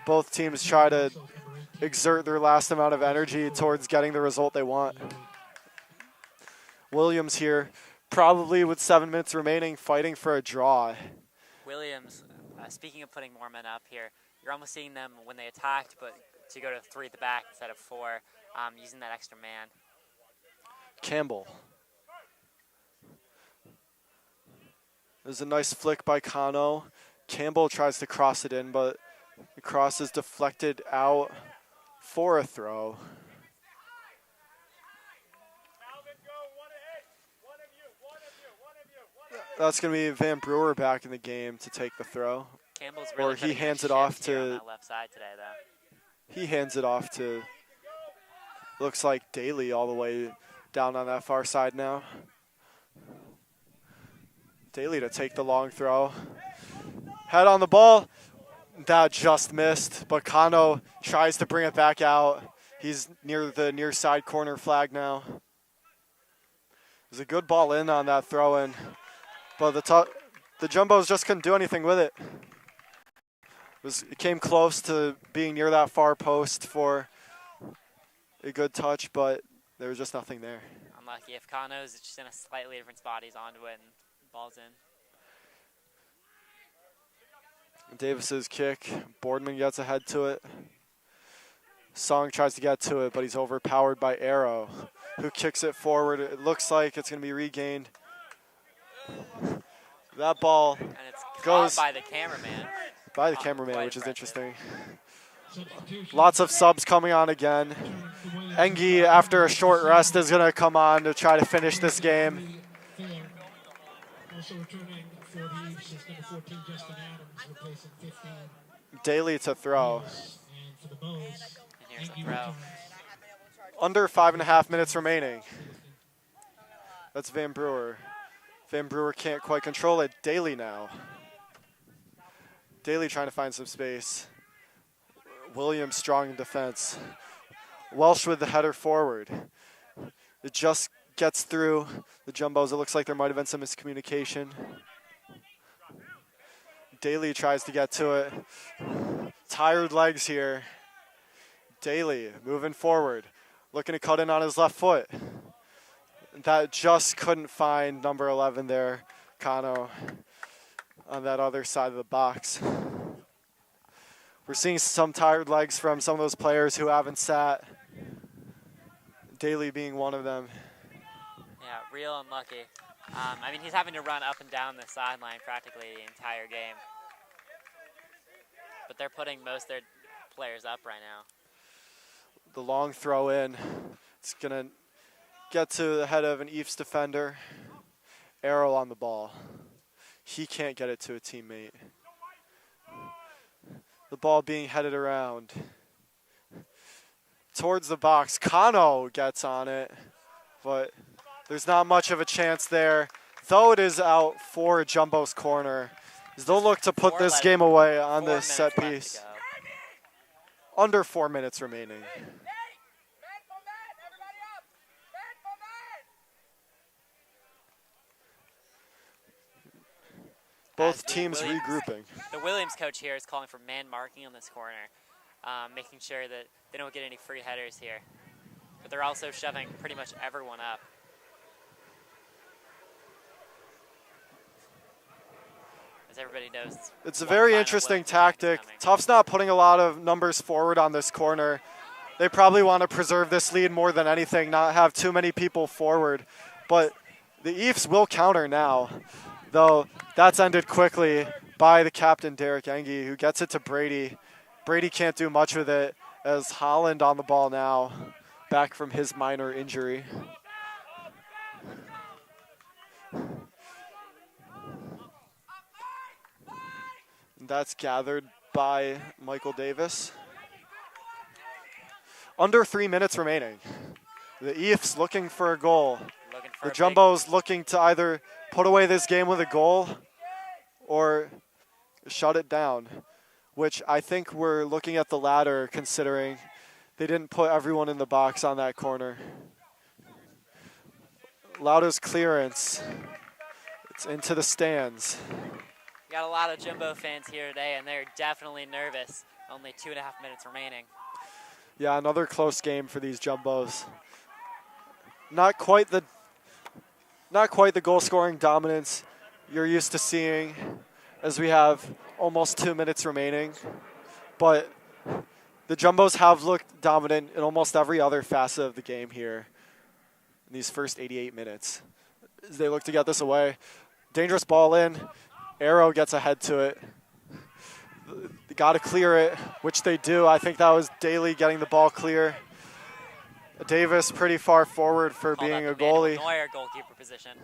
both teams try to exert their last amount of energy towards getting the result they want. Williams here, probably with 7 minutes remaining, fighting for a draw. Williams, speaking of putting more men up here, you're almost seeing them when they attacked, but to go to 3 at the back instead of 4, using that extra man. Campbell. There's a nice flick by Cano. Campbell tries to cross it in, but the cross is deflected out for a throw. That's going to be Van Brewer back in the game to take the throw. Campbell's really Or he putting in a hands it shift off here on to that left side today, though. he hands it off to Looks like Daly all the way down on that far side now. Daly to take the long throw. Head on the ball. That just missed, but Kano tries to bring it back out. He's near the near side corner flag now. It was a good ball in on that throw-in, but the Jumbos just couldn't do anything with it. It came close to being near that far post for a good touch, but there was just nothing there. Unlucky. If Kano's just in a slightly different spot, he's onto it and the ball's in. Davis's kick. Boardman gets ahead to it. Song tries to get to it, but he's overpowered by Arrow, who kicks it forward. It looks like it's going to be regained. That ball And it's goes caught by the cameraman. by the cameraman, Quite which is impressive. interesting. Substitution. Lots of subs coming on again. Engi, after a short rest, is going to come on to try to finish this game. Also returning for the Ephs is number 14, Justin Adams, replacing 15. Daly to throw. And for the Bows, And here's the Engi throw. returns. Under 5.5 minutes remaining. That's Van Brewer. Van Brewer can't quite control it. Daly now. Daly trying to find some space. Williams strong in defense. Welsh with the header forward. It just gets through the Jumbos. It looks like there might have been some miscommunication. Daly tries to get to it. Tired legs here. Daly moving forward. Looking to cut in on his left foot. That just couldn't find number 11 there, Kano, on that other side of the box. We're seeing some tired legs from some of those players who haven't sat. Daly being one of them. Yeah, real unlucky. I mean, he's having to run up and down the sideline practically the entire game. But they're putting most of their players up right now. The long throw in. It's going to get to the head of an Ephs defender. Arrow on the ball. He can't get it to a teammate. The ball being headed around towards the box. Kano gets on it, but there's not much of a chance there. Though it is out for Jumbo's corner, as they'll look to put this game away on 4 this set minutes left piece. to go. Under 4 minutes remaining. Both As the teams Williams- regrouping. The Williams coach here is calling for man marking on this corner, making sure that they don't get any free headers here. But they're also shoving pretty much everyone up. As everybody knows, It's a one very final interesting Williams game is tactic. coming. Tufts not putting a lot of numbers forward on this corner. They probably want to preserve this lead more than anything, not have too many people forward. But the Ephs will counter now, though that's ended quickly by the captain, Derek Engi, who gets it to Brady. Brady can't do much with it as Holland on the ball now, back from his minor injury. That's gathered by Michael Davis. Under 3 minutes remaining. The Ephs looking for a goal. Looking for The a big- Jumbos looking to either put away this game with a goal or shut it down, which I think we're looking at the latter considering they didn't put everyone in the box on that corner. Lauda's clearance. It's into the stands. We got a lot of Jumbo fans here today, and they're definitely nervous. Only 2.5 minutes remaining. Yeah, another close game for these Jumbos. Not quite the goal scoring dominance you're used to seeing as we have almost 2 minutes remaining. But the Jumbos have looked dominant in almost every other facet of the game here in these first 88 minutes. As they look to get this away. Dangerous ball in. Arrow gets ahead to it. They got to clear it, which they do. I think that was Daly getting the ball clear. Davis pretty far forward for Called being a up the Manuel goalie. Neuer goalkeeper position.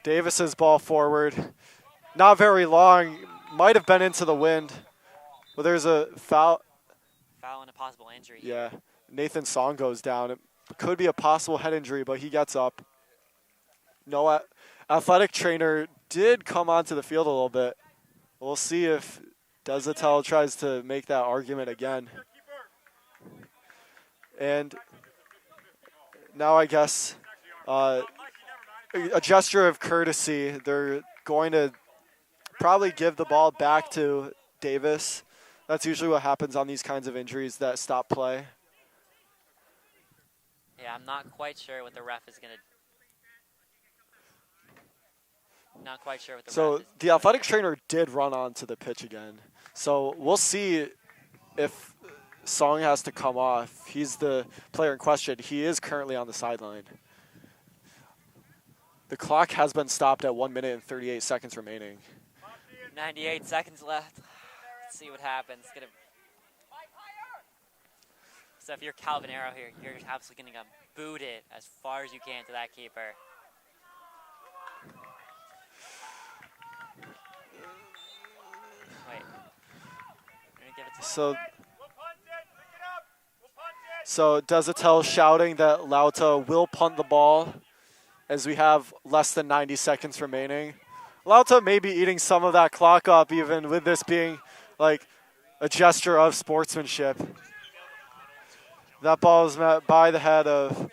Davis's ball forward. Not very long. Might have been into the wind. But there's a foul. Foul and a possible injury. Yeah. Nathan Song goes down. It could be a possible head injury, but he gets up. No athletic trainer did come onto the field a little bit. We'll see if Desatel tries to make that argument again. And now I guess a gesture of courtesy. They're going to probably give the ball back to Davis. That's usually what happens on these kinds of injuries that stop play. Yeah, I'm not quite sure what the ref is going to. Not quite sure what the So ref is the athletic trainer did run onto the pitch again. So we'll see if Song has to come off. He's the player in question. He is currently on the sideline. The clock has been stopped at 1 minute and 38 seconds remaining. 98 seconds left. Let's see what happens. So if you're Calvin Arrow here, you're absolutely going to boot it as far as you can to that keeper. Wait. I'm gonna give it to So Desatel shouting that Lauta will punt the ball as we have less than 90 seconds remaining. Lauta may be eating some of that clock up, even with this being like a gesture of sportsmanship. That ball is met by the head of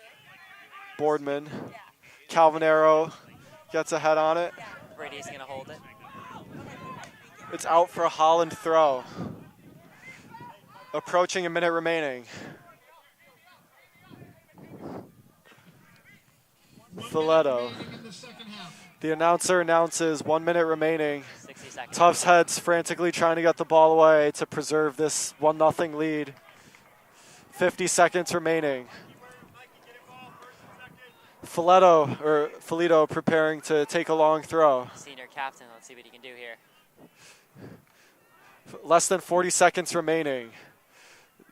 Boardman. Calvin Arrow gets a head on it. Brady's going to hold it. It's out for a Holland throw. Approaching a minute remaining. Filetto. The announcer announces 1 minute remaining. 60 seconds. Tufts heads frantically trying to get the ball away to preserve this 1-0 lead. 50 seconds remaining. Filetto preparing to take a long throw. Senior captain, let's see what he can do here. Less than 40 seconds remaining.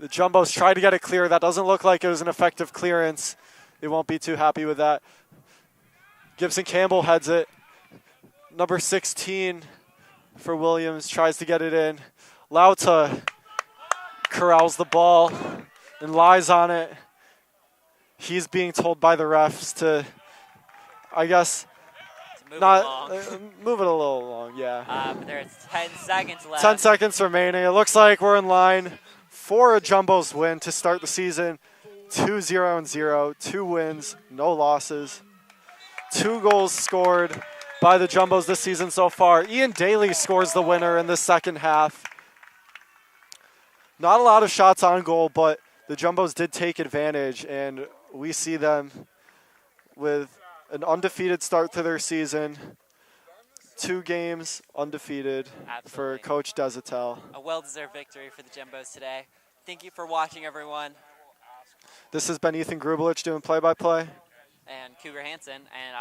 The Jumbos try to get it clear. That doesn't look like it was an effective clearance. They won't be too happy with that. Gibson Campbell heads it. Number 16 for Williams tries to get it in. Lauta corrals the ball and lies on it. He's being told by the refs to, I guess, move it a little along, yeah. But there's 10 seconds left. 10 seconds remaining. It looks like we're in line for a Jumbos win to start the season. 2-0-0, 2 wins, no losses. 2 goals scored by the Jumbos this season so far. Ian Daly scores the winner in the second half. Not a lot of shots on goal, but the Jumbos did take advantage, and we see them with an undefeated start to their season. 2 games undefeated. Absolutely. For Coach Desatel. A well-deserved victory for the Jumbos today. Thank you for watching, everyone. This has been Ethan Grubelich doing play-by-play. And Cougar Hansen and our